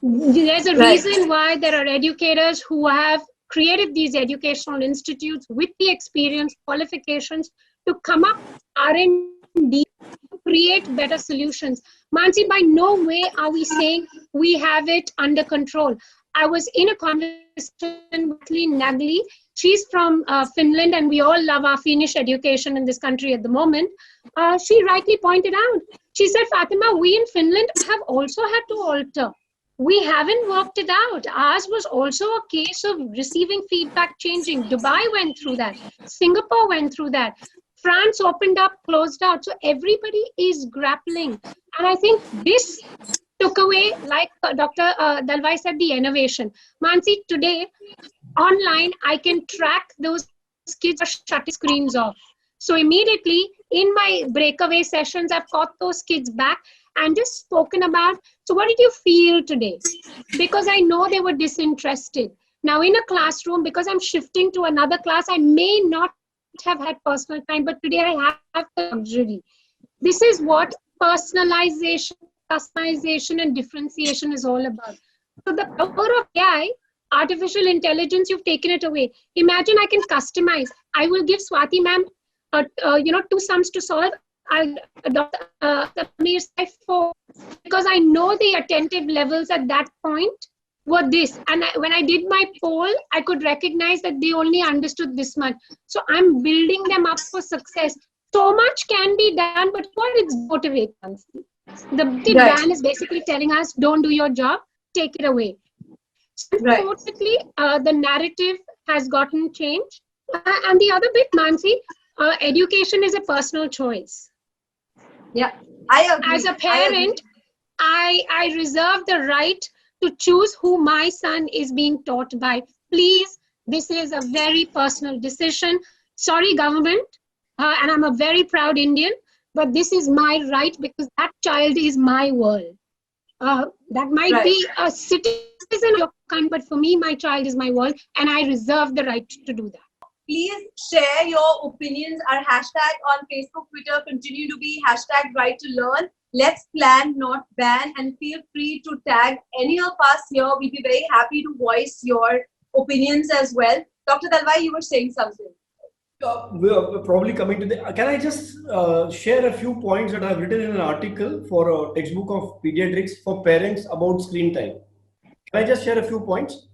There's a reason why there are educators who have created these educational institutes with the experience, qualifications to come up R&D, create better solutions. Mansi, by no way are we saying we have it under control. I was in a conversation with Lynn Nagli. She's from Finland, and we all love our Finnish education in this country at the moment. She rightly pointed out, she said, Fatima, we in Finland have also had to alter. We haven't worked it out. Ours was also a case of receiving feedback, changing. Dubai went through that. Singapore went through that. France opened up, closed out. So everybody is grappling. And I think this took away, like Dr. Dalwai said, the innovation. Mansi, today, online, I can track those kids are shutting screens off. So immediately, in my breakaway sessions, I've got those kids back and just spoken about, so what did you feel today? Because I know they were disinterested. Now in a classroom, because I'm shifting to another class, I may not have had personal time, but today I have the luxury. This is what personalization, customization, and differentiation is all about. So the power of AI, artificial intelligence, you've taken it away. Imagine I can customize. I will give Swati ma'am, 2 sums to solve. I'll adopt Samir's 4, because I know the attentive levels at that point were this. And when I did my poll, I could recognize that they only understood this much. So I'm building them up for success. So much can be done, but what is motivate? The ban is basically telling us, don't do your job, take it away. Right. Unfortunately, the narrative has gotten changed. And the other bit, Mansi, education is a personal choice. Yeah, I agree. As a I agree. parent, I reserve the right to choose who my son is being taught by. Please, this is a very personal decision. Sorry, government, and I'm a very proud Indian, but this is my right because that child is my world. That might Right. be a citizen of your country, but for me, my child is my world, and I reserve the right to do that. Please share your opinions. Our hashtag on Facebook, Twitter continue to be hashtag right to learn. Let's plan, not ban, and feel free to tag any of us here. We'd be very happy to voice your opinions as well. Dr. Dalwai, you were saying something. We're probably coming to the. Can I just share a few points that I've written in an article for a textbook of pediatrics for parents about screen time? Can I just share a few points?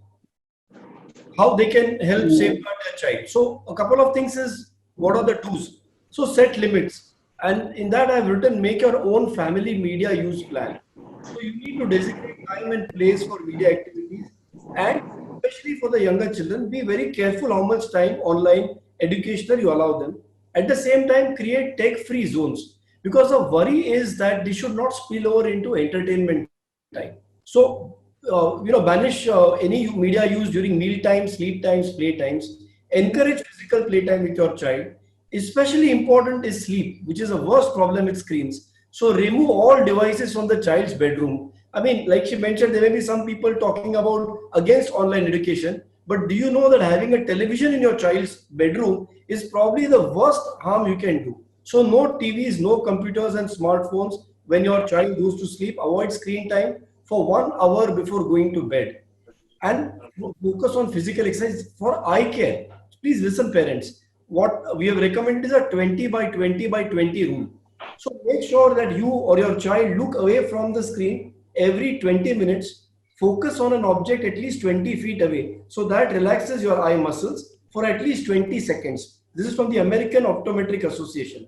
How they can help safeguard their child. So a couple of things is, what are the do's? So set limits. And in that I've written, make your own family media use plan. So you need to designate time and place for media activities. And especially for the younger children, be very careful how much time online educational you allow them. At the same time, create tech-free zones. Because the worry is that they should not spill over into entertainment time. So banish any media use during meal times, sleep times, play times. Encourage physical playtime with your child. Especially important is sleep, which is the worst problem with screens. So remove all devices from the child's bedroom. I mean, like she mentioned, there may be some people talking about against online education. But do you know that having a television in your child's bedroom is probably the worst harm you can do? So no TVs, no computers and smartphones when your child goes to sleep. Avoid screen time for 1 hour before going to bed, and focus on physical exercise for eye care. Please listen, parents. What we have recommended is a 20 by 20 by 20 rule. So make sure that you or your child look away from the screen every 20 minutes. Focus on an object at least 20 feet away. So that relaxes your eye muscles for at least 20 seconds. This is from the American Optometric Association.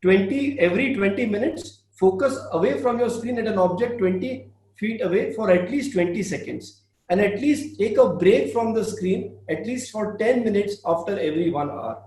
Every 20 minutes, focus away from your screen at an object 20 feet away for at least 20 seconds, and at least take a break from the screen at least for 10 minutes after every 1 hour.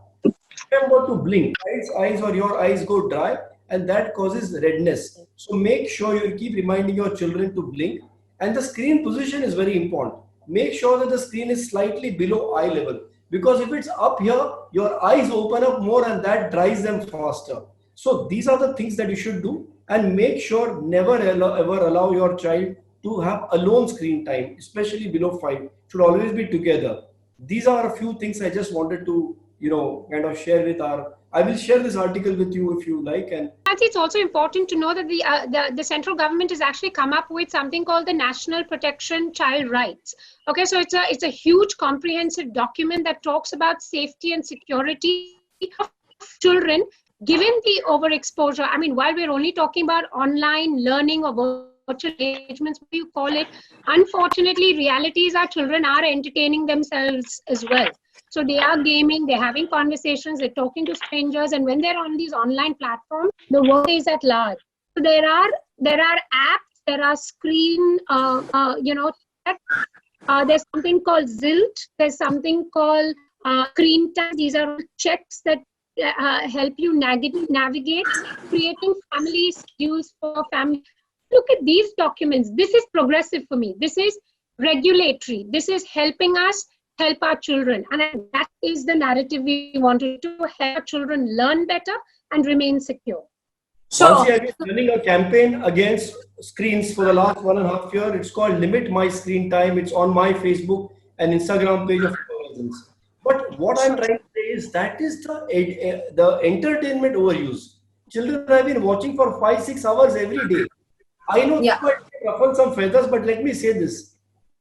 Remember to blink. Child's eyes or your eyes go dry, and that causes redness. So make sure you keep reminding your children to blink. And the screen position is very important. Make sure that the screen is slightly below eye level, because if it's up here, your eyes open up more and that dries them faster. So these are the things that you should do. And make sure never ever allow your child to have alone screen time, especially below 5. Should always be together. These are a few things I just wanted to, kind of share with I will share this article with you if you like. And It's also important to know that the central government has actually come up with something called the National Protection Child Rights. Okay, so it's a huge comprehensive document that talks about safety and security of children given the overexposure. I mean, while we're only talking about online learning or virtual engagements, what you call it, unfortunately, reality is our children are entertaining themselves as well. So they are gaming, they're having conversations, they're talking to strangers, and when they're on these online platforms, the world is at large. So there are apps, there are screen, there's something called Zilt, there's something called Screen Time. These are checks that help you navigate, creating family schedules for family. Look at these documents. This is progressive for me. This is regulatory. This is helping us help our children. And that is the narrative we wanted to help our children learn better and remain secure. Sure. I've been running a campaign against screens for the last 1.5 years. It's called Limit My Screen Time. It's on my Facebook and Instagram page of Horizons. But what I'm trying to say is that is the entertainment overuse. Children have been watching for 5-6 hours every day. I know this might ruffle some feathers, but let me say this.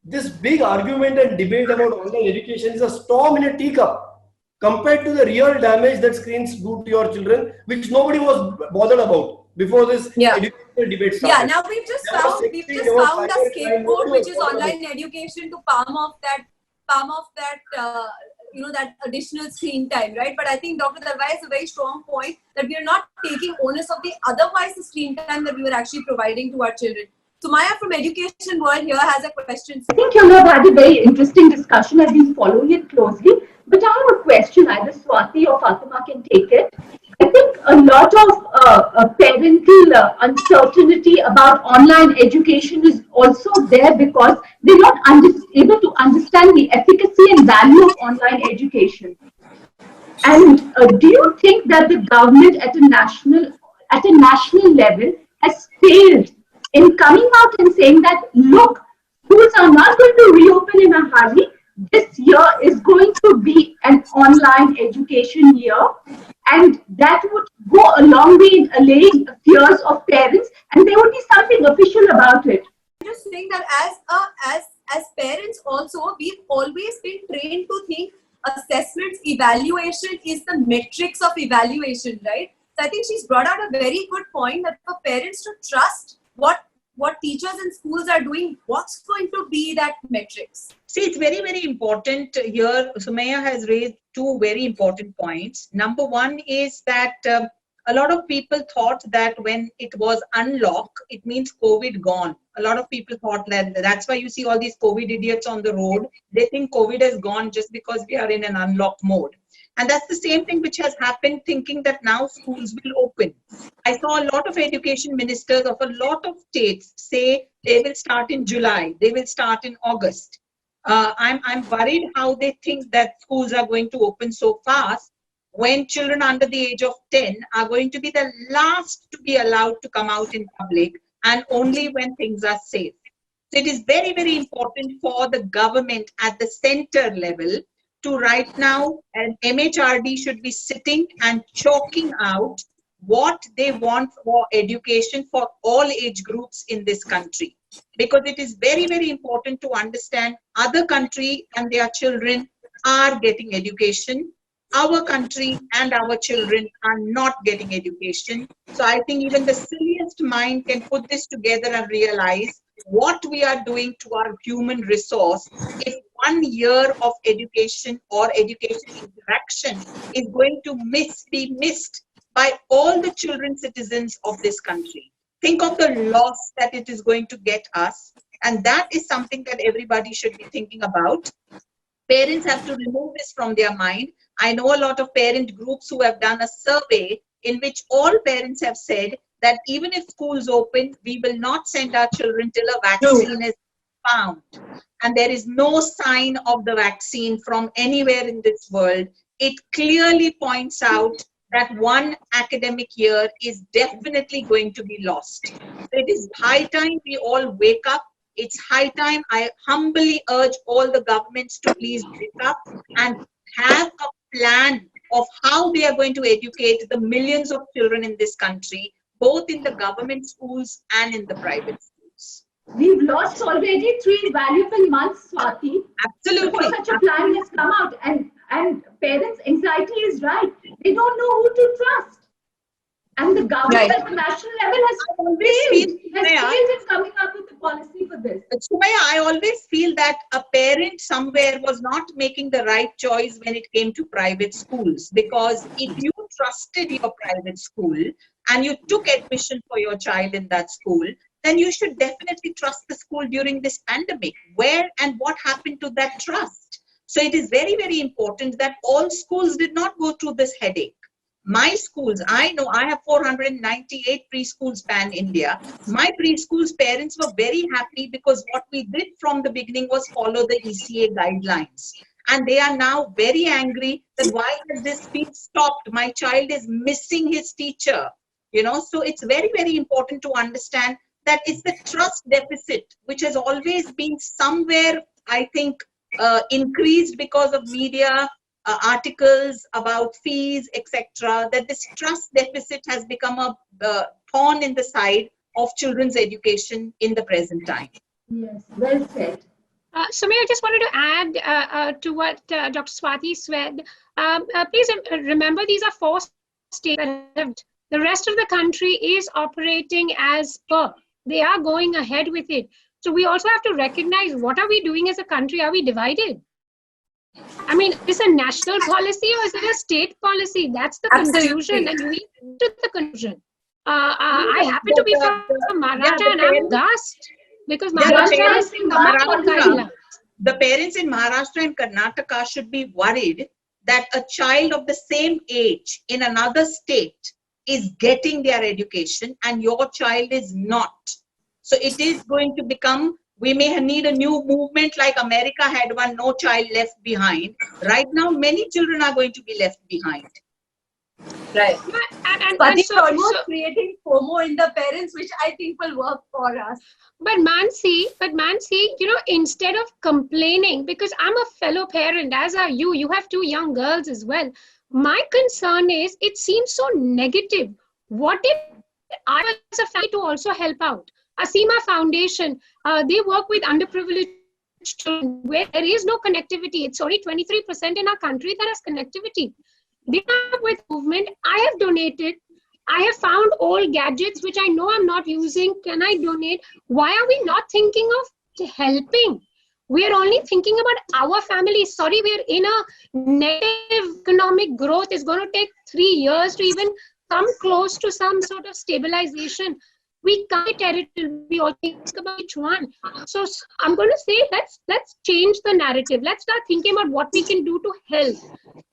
This big argument and debate about online education is a storm in a teacup compared to the real damage that screens do to your children, which nobody was bothered about before this educational debate started. Yeah, now we've just found a scapegoat, which is online education, to palm off that that additional screen time, right? But I think Dr. Dalwai is a very strong point that we are not taking onus of the otherwise the screen time that we were actually providing to our children. Sumaya from Education World here has a question. I think you have had a very interesting discussion. I've been following it closely. But I have a question. Either Swati or Fatima can take it. I think a lot of parental uncertainty about online education is also there because they're not able to understand the efficacy and value of online education. And do you think that the government at a national level has failed in coming out and saying that, look, schools are not going to reopen in a hurry. This year is going to be an online education year, and that would go a long way in allaying fears of parents, and there would be something official about it. I'm just saying that as parents also, we've always been trained to think assessments, evaluation is the metrics of evaluation, right? So I think she's brought out a very good point that for parents to trust what teachers and schools are doing, what's going to be that metrics? See, it's very, very important here. Sumaya has raised two very important points. Number one is that a lot of people thought that when it was unlocked, it means COVID gone. A lot of people thought that that's why you see all these COVID idiots on the road. They think COVID has gone just because we are in an unlocked mode. And that's the same thing which has happened, thinking that now schools will open. I saw a lot of education ministers of a lot of states say they will start in July, they will start in August. I'm worried how they think that schools are going to open so fast when children under the age of 10 are going to be the last to be allowed to come out in public, and only when things are safe. So it is very, very important for the government at the center level to right now, an MHRD should be sitting and chalking out what they want for education for all age groups in this country. Because it is very, very important to understand other country and their children are getting education. Our country and our children are not getting education. So I think even the silliest mind can put this together and realize what we are doing to our human resource if 1 year of education or education interaction is going to be missed by all the children citizens of this country. Think of the loss that it is going to get us, and that is something that everybody should be thinking about. Parents have to remove this from their mind. I know a lot of parent groups who have done a survey in which all parents have said that even if schools open, we will not send our children till a vaccine is found. And there is no sign of the vaccine from anywhere in this world. It clearly points out that one academic year is definitely going to be lost. So it is high time we all wake up. It's high time. I humbly urge all the governments to please wake up and have a plan of how they are going to educate the millions of children in this country, both in the government schools and in the private schools. We've lost already 3 valuable months, Swati. Absolutely. Before such a plan has come out, and parents' anxiety is right. They don't know who to trust. And the government at the national level has failed in coming up with a policy for this. Sumaya, I always feel that a parent somewhere was not making the right choice when it came to private schools, because if you trusted your private school and you took admission for your child in that school, then you should definitely trust the school during this pandemic. Where and what happened to that trust? So it is very, very important that all schools did not go through this headache. My schools, I know I have 498 preschools pan-India. My preschool's parents were very happy because what we did from the beginning was follow the ECA guidelines. And they are now very angry that why has this been stopped? My child is missing his teacher. So it's very, very important to understand that it's the trust deficit, which has always been somewhere, I think, increased because of media articles about fees, etc., that this trust deficit has become a thorn in the side of children's education in the present time. Yes, well said. Sumaya, I just wanted to add to what Dr. Swati said. Please remember, these are 4 states that have. The rest of the country is operating as per. They are going ahead with it. So we also have to recognize, what are we doing as a country? Are we divided? I mean, is it a national policy or is it a state policy? That's the confusion, and we to the confusion. I happen to be from Maharashtra, and I'm aghast because Yeah, the Maharashtra parents has in come up with Maharashtra, guidelines. the parents in Maharashtra and Karnataka should be worried that a child of the same age in another state is getting their education and your child is not. So it is going to become, we may need a new movement like America had one, No Child Left Behind. Right now, many children are going to be left behind. Right. And But it's so, almost creating FOMO in the parents, which I think will work for us. but Mansi, instead of complaining, because I'm a fellow parent, as are you, you have two young girls as well. My concern is it seems so negative. What if I as a family to also help out? Asima Foundation, they work with underprivileged children where there is no connectivity. It's only 23% in our country that has connectivity. They come up with movement. I have donated. I have found old gadgets which I know I'm not using. Can I donate? Why are we not thinking of helping? We are only thinking about our family. Sorry, we're in a negative economic growth. It's going to take 3 years to even come close to some sort of stabilization. We can't territory. We all think about each one. So I'm going to say let's change the narrative. Let's start thinking about what we can do to help.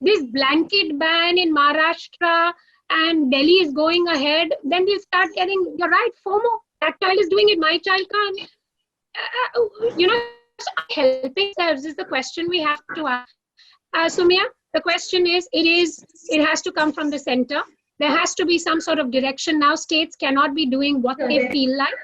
This blanket ban in Maharashtra and Delhi is going ahead, then we'll start getting, you're right, FOMO. That child is doing it, my child can't. Helping themselves is the question we have to ask. Sumya, the question is, it has to come from the center. There has to be some sort of direction. Now states cannot be doing what they feel like.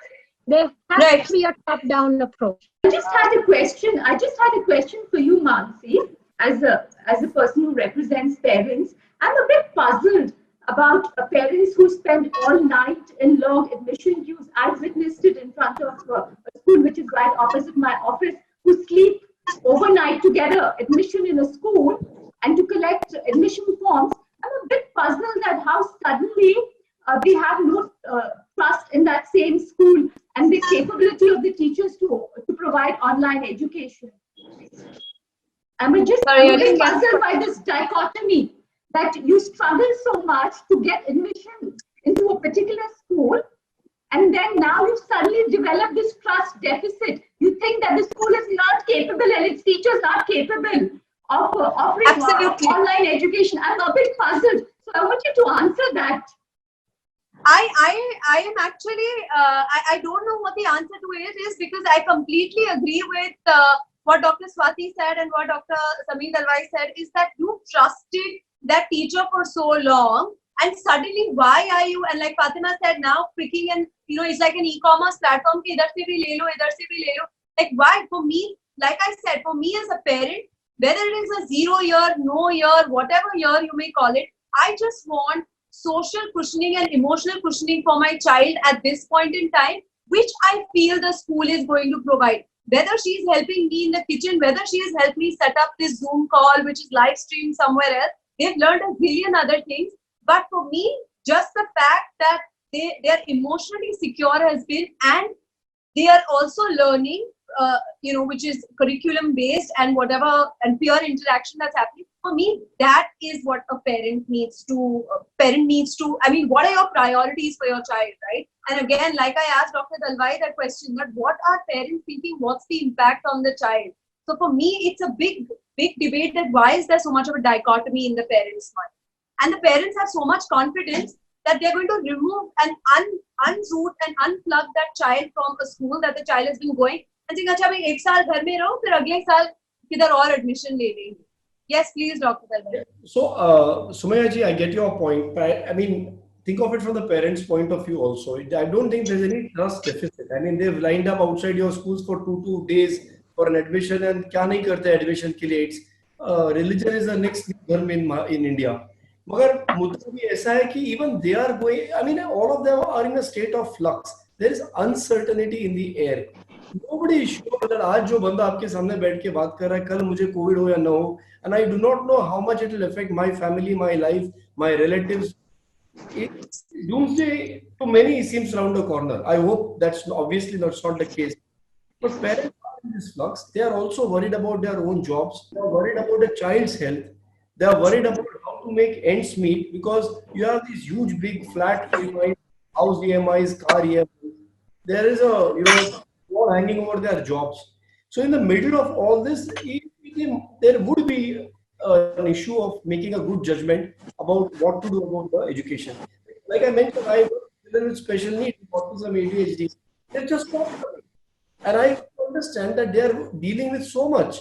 There has to be a top-down approach. I just had a question for you, Mansi, as a person who represents parents. I'm a bit puzzled about parents who spend all night in long admission queues. I've witnessed it in front of a school which is right opposite my office, who sleep overnight to get an admission in a school and to collect admission forms. I'm a bit puzzled at how suddenly they have no trust in that same school and the capability of the teachers to provide online education. I'm a bit puzzled by this dichotomy that you struggle so much to get admission into a particular school, and then now you suddenly develop this trust deficit. You think that the school is not capable and its teachers not capable of offering online education. I'm a bit puzzled. So I want you to answer that. I am actually, I don't know what the answer to it is, because I completely agree with what Dr. Swati said and what Dr. Sameer Dalwai said, is that you trusted that teacher for so long, and suddenly why are you, and like Fatima said, now picking, and it's like an e-commerce platform, ki idhar se bhi le lo, idhar se bhi le lo. Like why? For me, like I said, for me as a parent, whether it is a 0 year, no year, whatever year you may call it, I just want social cushioning and emotional cushioning for my child at this point in time, which I feel the school is going to provide. Whether she is helping me in the kitchen, whether she has helped me set up this Zoom call, which is live streamed somewhere else, they've learned a billion other things. But for me, just the fact that they are emotionally secure has been, and they are also learning, which is curriculum based and whatever, and peer interaction that's happening. For me, that is what a parent needs to, I mean, what are your priorities for your child, right? And again, like I asked Dr. Dalwai that question, that what are parents thinking, what's the impact on the child? So for me, it's a big debate that why is there so much of a dichotomy in the parents' mind? And the parents have so much confidence that they're going to remove and unroot and unplug that child from a school that the child has been going and saying, "Acha, bhai, ek saal ghar mein raho, fir agle saal kidhar aur admission le lenge." Yes, please, Dr. Dalwai. So, Sumaya ji, I get your point. I mean, think of it from the parents' point of view also. I don't think there's any trust deficit. I mean, they've lined up outside your schools for two days for an admission, and kya nahi karte admission ke liye? It's religion is the next dharma in India. मगर मुद्दा भी ऐसा है कि even they are going, I mean, all of them are in a state of flux. There is uncertainty in the air. Nobody is sure that आज जो बंदा आपके सामने बैठ के बात कर रहा है, कल मुझे कोविड हो या ना हो, and I do not know how much it will affect my family, my life, my relatives. Doomsday to many seems round the corner. I hope that's obviously not the case. But parents are in this flux. They are also worried about their own jobs. They are worried about the child's health. They are worried about how to make ends meet, because you have these huge, big, flat EMIs house EMIs, car EMIs. There is a wall hanging over their jobs. So in the middle of all this, there would be an issue of making a good judgment about what to do about the education. Like I mentioned, I work with children with special needs, autism, ADHD. They're just not coming. And I understand that they are dealing with so much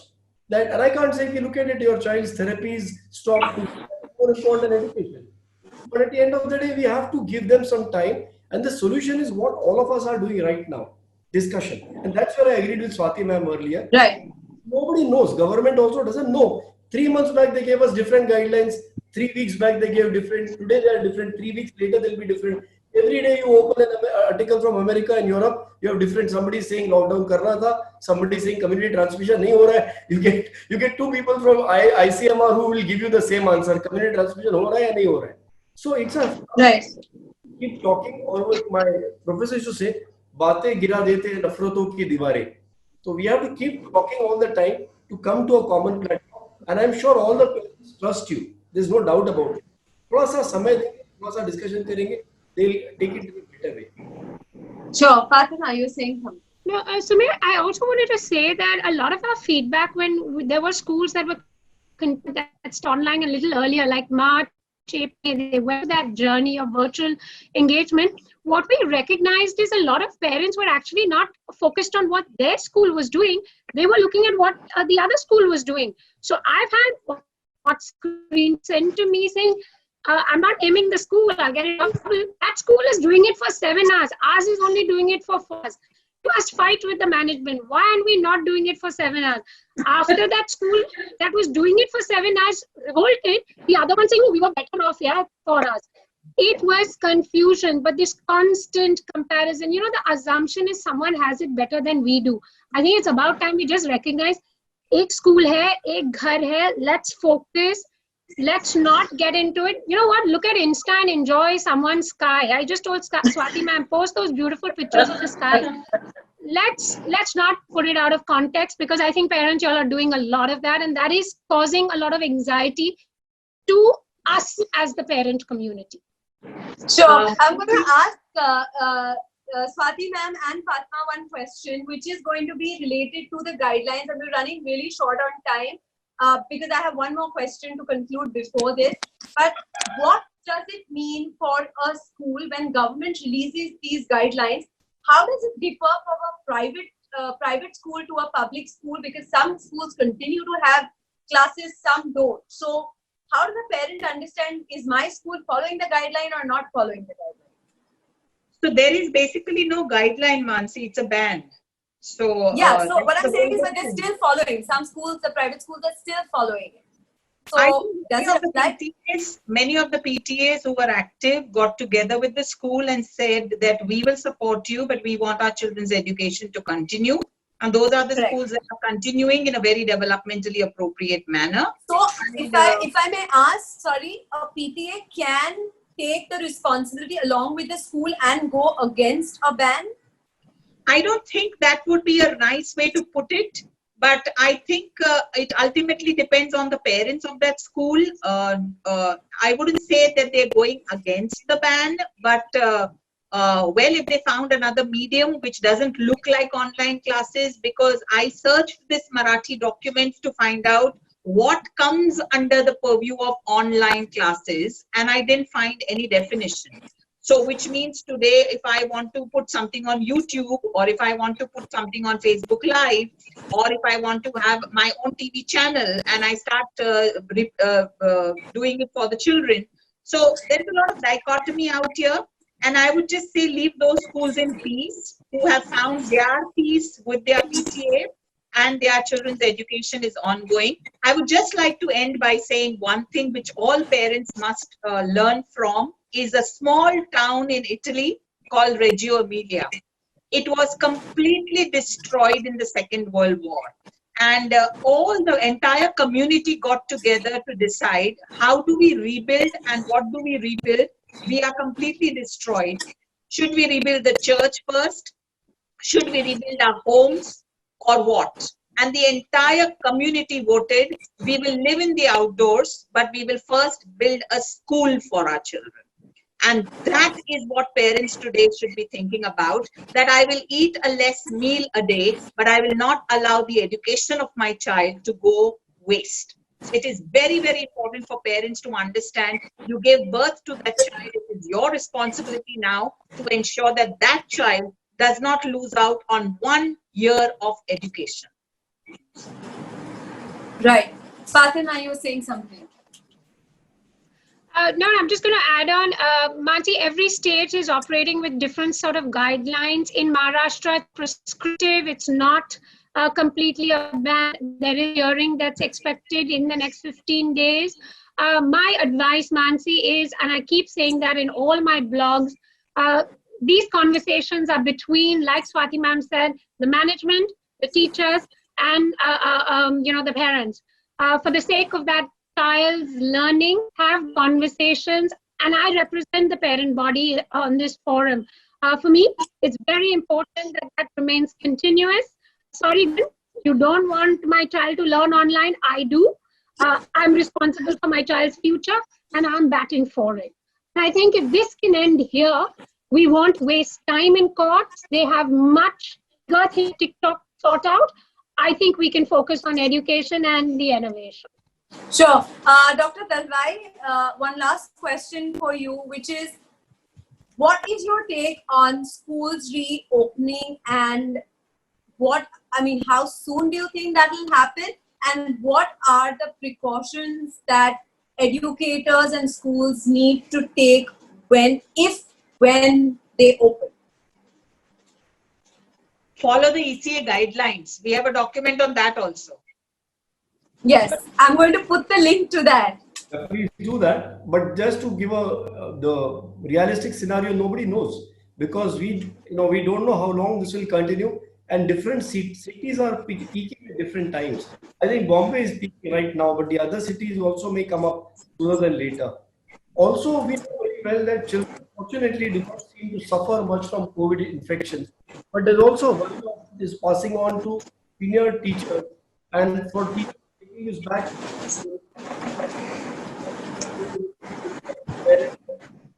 that, and I can't say if you look at it, your child's therapies stop to more important than education. But at the end of the day, we have to give them some time. And the solution is what all of us are doing right now, discussion. And that's where I agreed with Swati ma'am earlier. Right. Nobody knows. Government also doesn't know. 3 months back, they gave us different guidelines. 3 weeks back, they gave different. Today, they are different. 3 weeks later, they'll be different. Every day you open an article from America and Europe, you have different. Somebody saying lockdown karna tha, somebody saying community transmission nahi ho raha hai. You get two people from ICMR who will give you the same answer. Community transmission ho raha hai ya nahi ho raha hai. So it's a Right. Keep talking. Or my professor used to say, "Baatein gira dete hain nafraton ki diwarein." So we have to keep talking all the time to come to a common platform. And I'm sure all the parents trust you. There's no doubt about it. थोड़ा सा समय देंगे, थोड़ा सा discussion करेंगे, they'll take it in a better way. Sure. Fatima, you're saying something. No, Samir, I also wanted to say that a lot of our feedback when there were schools that were condensed online a little earlier, like March, April, they went that journey of virtual engagement. What we recognized is a lot of parents were actually not focused on what their school was doing. They were looking at what the other school was doing. So I've had what screen sent to me saying, I'm not aiming the school, I'll get it off. That school is doing it for 7 hours. Ours is only doing it for 4 hours. You must fight with the management. Why aren't we not doing it for 7 hours? After that school that was doing it for 7 hours revolted, the other one saying, oh, we were better off here for us. It was confusion, but this constant comparison, the assumption is someone has it better than we do. I think it's about time we just recognize, ek school hai, ek ghar hai, let's focus. Let's not get into it. You know what? Look at Insta and enjoy someone's sky. I just told Swati ma'am, post those beautiful pictures of the sky. Let's not put it out of context, because I think parents, y'all are doing a lot of that, and that is causing a lot of anxiety to us as the parent community. Sure. I'm going to ask Swati ma'am and Fatma one question, which is going to be related to the guidelines, and we're running really short on time. Because I have one more question to conclude before this. But what does it mean for a school when government releases these guidelines? How does it differ from a private school to a public school? Because some schools continue to have classes, some don't. So how does the parent understand, is my school following the guideline or not following the guideline? So there is basically no guideline, Mansi. It's a ban. So yeah, so what I'm saying is that they're still following. Some schools, the private schools, are still following it. So many of the PTAs who were active got together with the school and said that we will support you, but we want our children's education to continue. And those are the schools that are continuing in a very developmentally appropriate manner. So if I may ask, sorry, a PTA can take the responsibility along with the school and go against a ban? I don't think that would be a nice way to put it, but I think it ultimately depends on the parents of that school. I wouldn't say that they're going against the ban, but well, if they found another medium which doesn't look like online classes, because I searched this Marathi document to find out what comes under the purview of online classes, and I didn't find any definition. So which means today, if I want to put something on YouTube, or if I want to put something on Facebook Live, or if I want to have my own TV channel and I start doing it for the children. So there is a lot of dichotomy out here. And I would just say leave those schools in peace who have found their peace with their PTA and their children's education is ongoing. I would just like to end by saying one thing which all parents must learn from is a small town in Italy called Reggio Emilia. It was completely destroyed in the Second World War. And all the entire community got together to decide how do we rebuild and what do we rebuild. We are completely destroyed. Should we rebuild the church first? Should we rebuild our homes or what? And the entire community voted, we will live in the outdoors, but we will first build a school for our children. And that is what parents today should be thinking about, that I will eat a less meal a day, but I will not allow the education of my child to go waste. So it is very, very important for parents to understand you gave birth to that child. It is your responsibility now to ensure that that child does not lose out on 1 year of education. Right. Fatima, you were saying something. No, I'm just going to add on. Mansi, every state is operating with different sort of guidelines. In Maharashtra, it's prescriptive. It's not completely a ban. There is hearing that's expected in the next 15 days. My advice, Mansi, is, and I keep saying that in all my blogs, these conversations are between, like Swati ma'am said, the management, the teachers, and the parents. For the sake of that child's learning, have conversations, and I represent the parent body on this forum. For me, it's very important that that remains continuous. Sorry, you don't want my child to learn online. I do. I'm responsible for my child's future, and I'm batting for it. And I think if this can end here, we won't waste time in courts. They have much good thing TikTok sort out. I think we can focus on education and the innovation. Sure. Dr. Dalwai, one last question for you, which is, what is your take on schools reopening, and how soon do you think that will happen? And what are the precautions that educators and schools need to take when they open? Follow the ECA guidelines. We have a document on that also. Yes, I'm going to put the link to that. Please do that. But just to give the realistic scenario, nobody knows, because we don't know how long this will continue, and different cities are peaking at different times. I think Bombay is peaking right now, but the other cities also may come up sooner than later. Also, we know very well that children fortunately do not seem to suffer much from COVID infections, but there's also one is passing on to senior teachers, and for teachers is back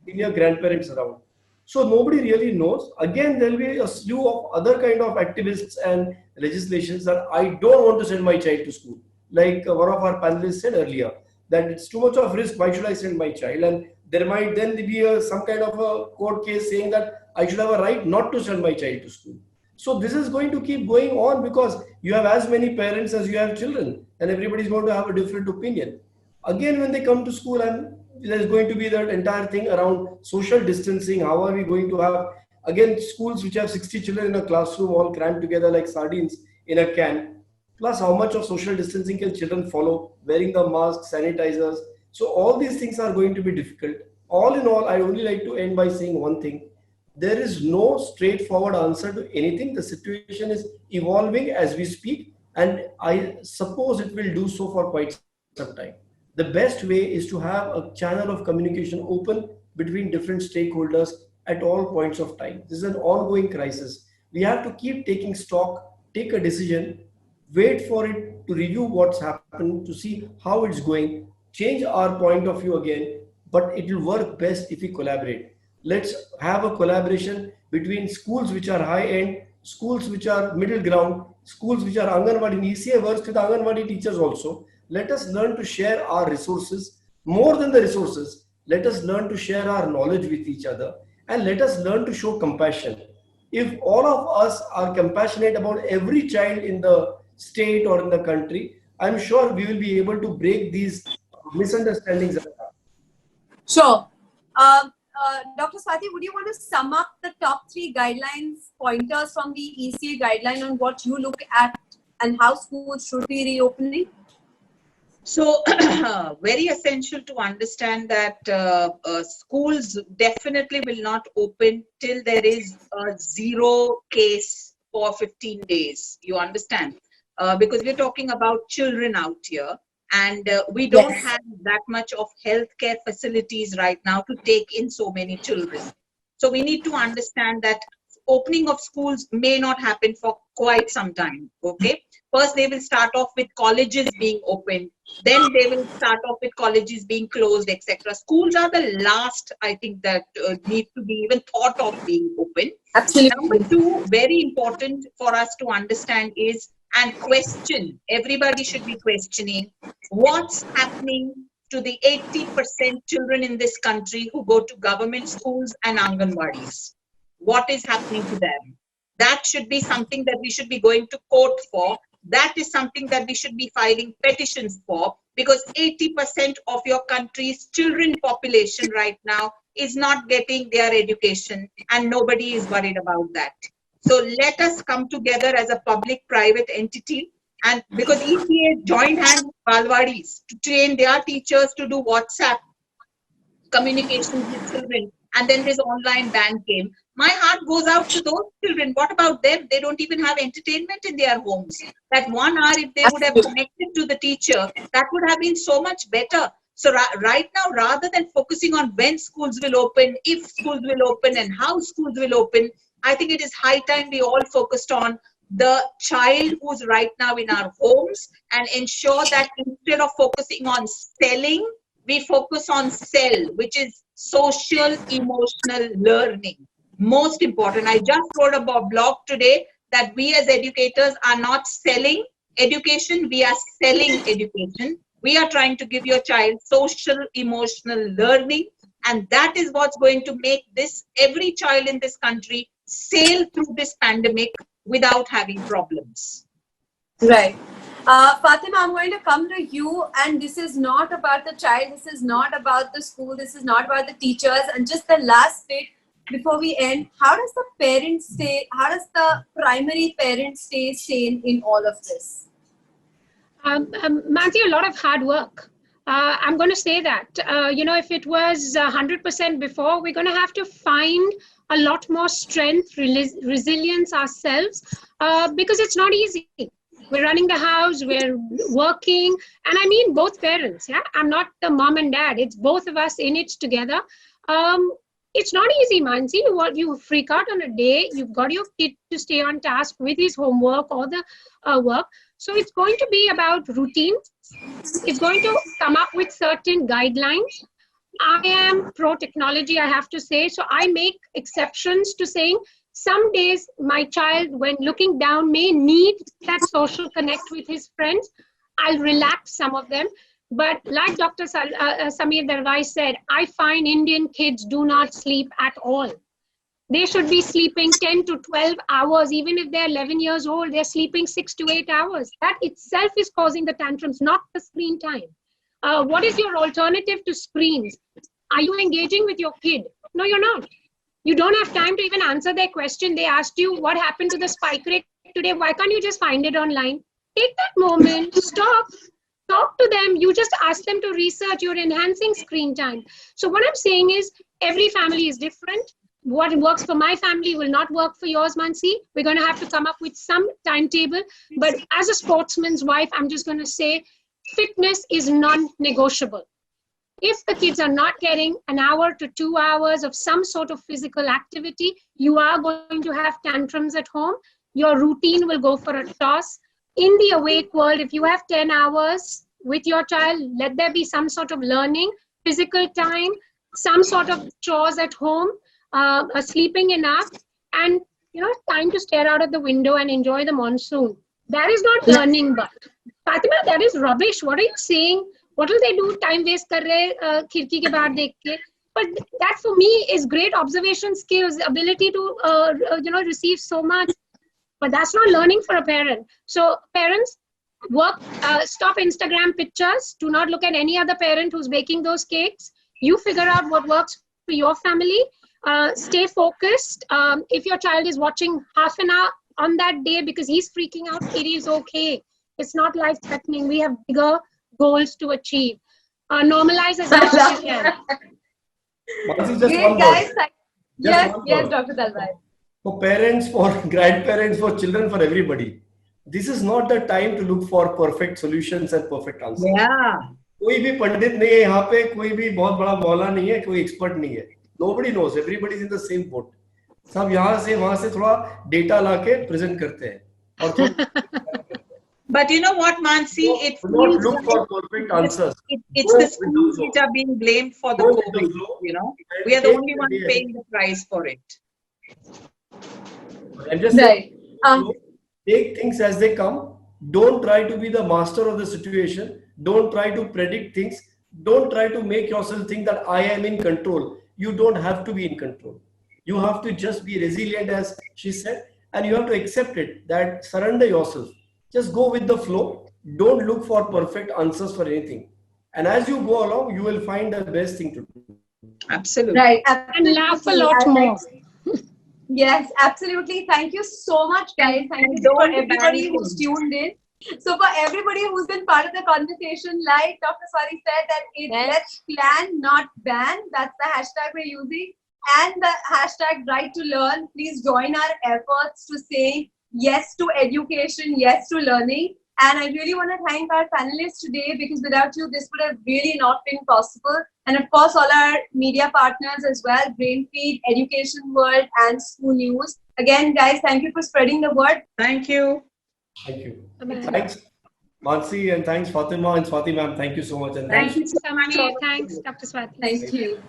senior grandparents around. So nobody really knows. Again, there will be a slew of other kind of activists and legislations that I don't want to send my child to school. Like one of our panelists said earlier, that it's too much of risk. Why should I send my child? And there might then be some kind of a court case saying that I should have a right not to send my child to school. So this is going to keep going on, because you have as many parents as you have children, and everybody's going to have a different opinion. Again, when they come to school, and there's going to be that entire thing around social distancing. How are we going to have, again, schools which have 60 children in a classroom all crammed together like sardines in a can? Plus, how much of social distancing can children follow? Wearing the masks, sanitizers. So all these things are going to be difficult. All in all, I only like to end by saying one thing. There is no straightforward answer to anything. The situation is evolving as we speak, and I suppose it will do so for quite some time. The best way is to have a channel of communication open between different stakeholders at all points of time. This is an ongoing crisis. We have to keep taking stock, take a decision, wait for it to review what's happened, to see how it's going, change our point of view again, but it will work best if we collaborate. Let's have a collaboration between schools which are high-end, schools which are middle ground, schools which are Anganwadi. ECA works with Anganwadi teachers also. Let us learn to share our resources. More than the resources, let us learn to share our knowledge with each other, and let us learn to show compassion. If all of us are compassionate about every child in the state or in the country, I'm sure we will be able to break these misunderstandings. Sure. Dr. Swati, would you want to sum up the top 3 guidelines, pointers from the ECA guideline on what you look at and how schools should be reopening? So, very essential to understand that schools definitely will not open till there is a 0 case for 15 days. You understand? Because we're talking about children out here. And we don't have that much of healthcare facilities right now to take in so many children. So we need to understand that opening of schools may not happen for quite some time. Okay, first they will start off with colleges being open, then they will start off with colleges being closed, etc. Schools are the last, I think, that need to be even thought of being open. Number two, very important for us to understand is, and question, everybody should be questioning what's happening to the 80% children in this country who go to government schools and Anganwadis. What is happening to them? That should be something that we should be going to court for. That is something that we should be filing petitions for, because 80% of your country's children population right now is not getting their education, and nobody is worried about that. So let us come together as a public-private entity, and because EPA joined hands with Balwadis to train their teachers to do WhatsApp communications with children, and then this online ban came. My heart goes out to those children. What about them? They don't even have entertainment in their homes. That 1 hour, if they would have connected to the teacher, that would have been so much better. So right now, rather than focusing on when schools will open, if schools will open, and how schools will open, I think it is high time we all focused on the child who's right now in our homes, and ensure that instead of focusing on selling, we focus on sell, which is social emotional learning. Most important. I just wrote a blog today that we as educators are not selling education, we are selling education. We are trying to give your child social emotional learning, and that is what's going to make this, every child in this country, sail through this pandemic without having problems. Right. Fatima, I'm going to come to you, and this is not about the child, this is not about the school, this is not about the teachers, and just the last bit before we end, how does the parents stay, how does the primary parent stay sane in all of this? Mansi, a lot of hard work. I'm going to say that, if it was 100% before, we're going to have to find a lot more strength, resilience ourselves, because it's not easy. We're running the house, we're working, and I mean both parents. Yeah, I'm not the mom and dad. It's both of us in it together. It's not easy, Mansi. You freak out on a day. You've got your kid to stay on task with his homework or the work. So it's going to be about routines. It's going to come up with certain guidelines. I am pro-technology, I have to say. So I make exceptions to saying some days my child, when looking down, may need that social connect with his friends. I'll relax some of them. But like Dr. Samir Darwai said, I find Indian kids do not sleep at all. They should be sleeping 10 to 12 hours. Even if they're 11 years old, they're sleeping 6 to 8 hours. That itself is causing the tantrums, not the screen time. What is your alternative to screens? Are you engaging with your kid? No, you're not. You don't have time to even answer their question. They asked you what happened to the spike rate today. Why can't you just find it online? Take that moment, stop, talk to them. You just ask them to research. You're enhancing screen time. So what I'm saying is every family is different. What works for my family will not work for yours, Mansi. We're going to have to come up with some timetable. But as a sportsman's wife, I'm just going to say fitness is non-negotiable. If the kids are not getting an hour to 2 hours of some sort of physical activity, you are going to have tantrums at home. Your routine will go for a toss. In the awake world, if you have 10 hours with your child, let there be some sort of learning, physical time, some sort of chores at home, sleeping enough, and time to stare out of the window and enjoy the monsoon. That is not learning, but Fatima, that is rubbish. What are you saying? What will they do? Time waste kar rahe, khirki ke bahar dekh ke. But that for me is great observation skills, ability to receive so much. But that's not learning for a parent. So parents, work, stop Instagram pictures. Do not look at any other parent who's baking those cakes. You figure out what works for your family. Stay focused. If your child is watching half an hour on that day because he's freaking out, it is okay. It's not life-threatening. We have bigger goals to achieve. Normalize as much as you can. Great, guys. Yes, Dr. Dalwai. For parents, for grandparents, for children, for everybody, this is not the time to look for perfect solutions and perfect answers. Yeah. कोई भी पंडित नहीं है यहाँ पे, कोई भी बहुत बड़ा मौला नहीं है, कोई expert नहीं है. Nobody knows. Everybody is in the same boat. सब यहाँ से वहाँ से थोड़ा डेटा लाके प्रेजेंट करते हैं और थोड़ा But you know what, Mansi? It do not feels look like for perfect answers. it's Go the with the schools flow. which are being blamed for the Go with the COVID. flow. You know, And we are the take only the ones day paying the price for it. and just Right. take things as they come. Don't try to be the master of the situation. Don't try to predict things. Don't try to make yourself think that I am in control. You don't have to be in control. You have to just be resilient, as she said, and you have to accept it, that surrender yourself. Just go with the flow. Don't look for perfect answers for anything. And as you go along, you will find the best thing to do. Absolutely. Right. And laugh a Absolutely. lot I'd like more. Yes, absolutely. Thank you so much, guys. Thank And you don't for everybody ban who's things. tuned in. So, for everybody who's been part of the conversation, like Dr. Swati said, that let's plan, not ban. That's the hashtag we're using. And the hashtag right to learn. Please join our efforts to say yes to education, yes to learning. And I really want to thank our panelists today, because without you, this would have really not been possible. And of course, all our media partners as well, Brainfeed, Education World, and School News. Again, guys, thank you for spreading the word. Thank you. Thank you. Bye-bye. Thanks, Mansi, and thanks, Fatima and Swati ma'am. Thank you so much. And Thank thanks. you so much. Samir, thanks, Dr. Swati. Thank you.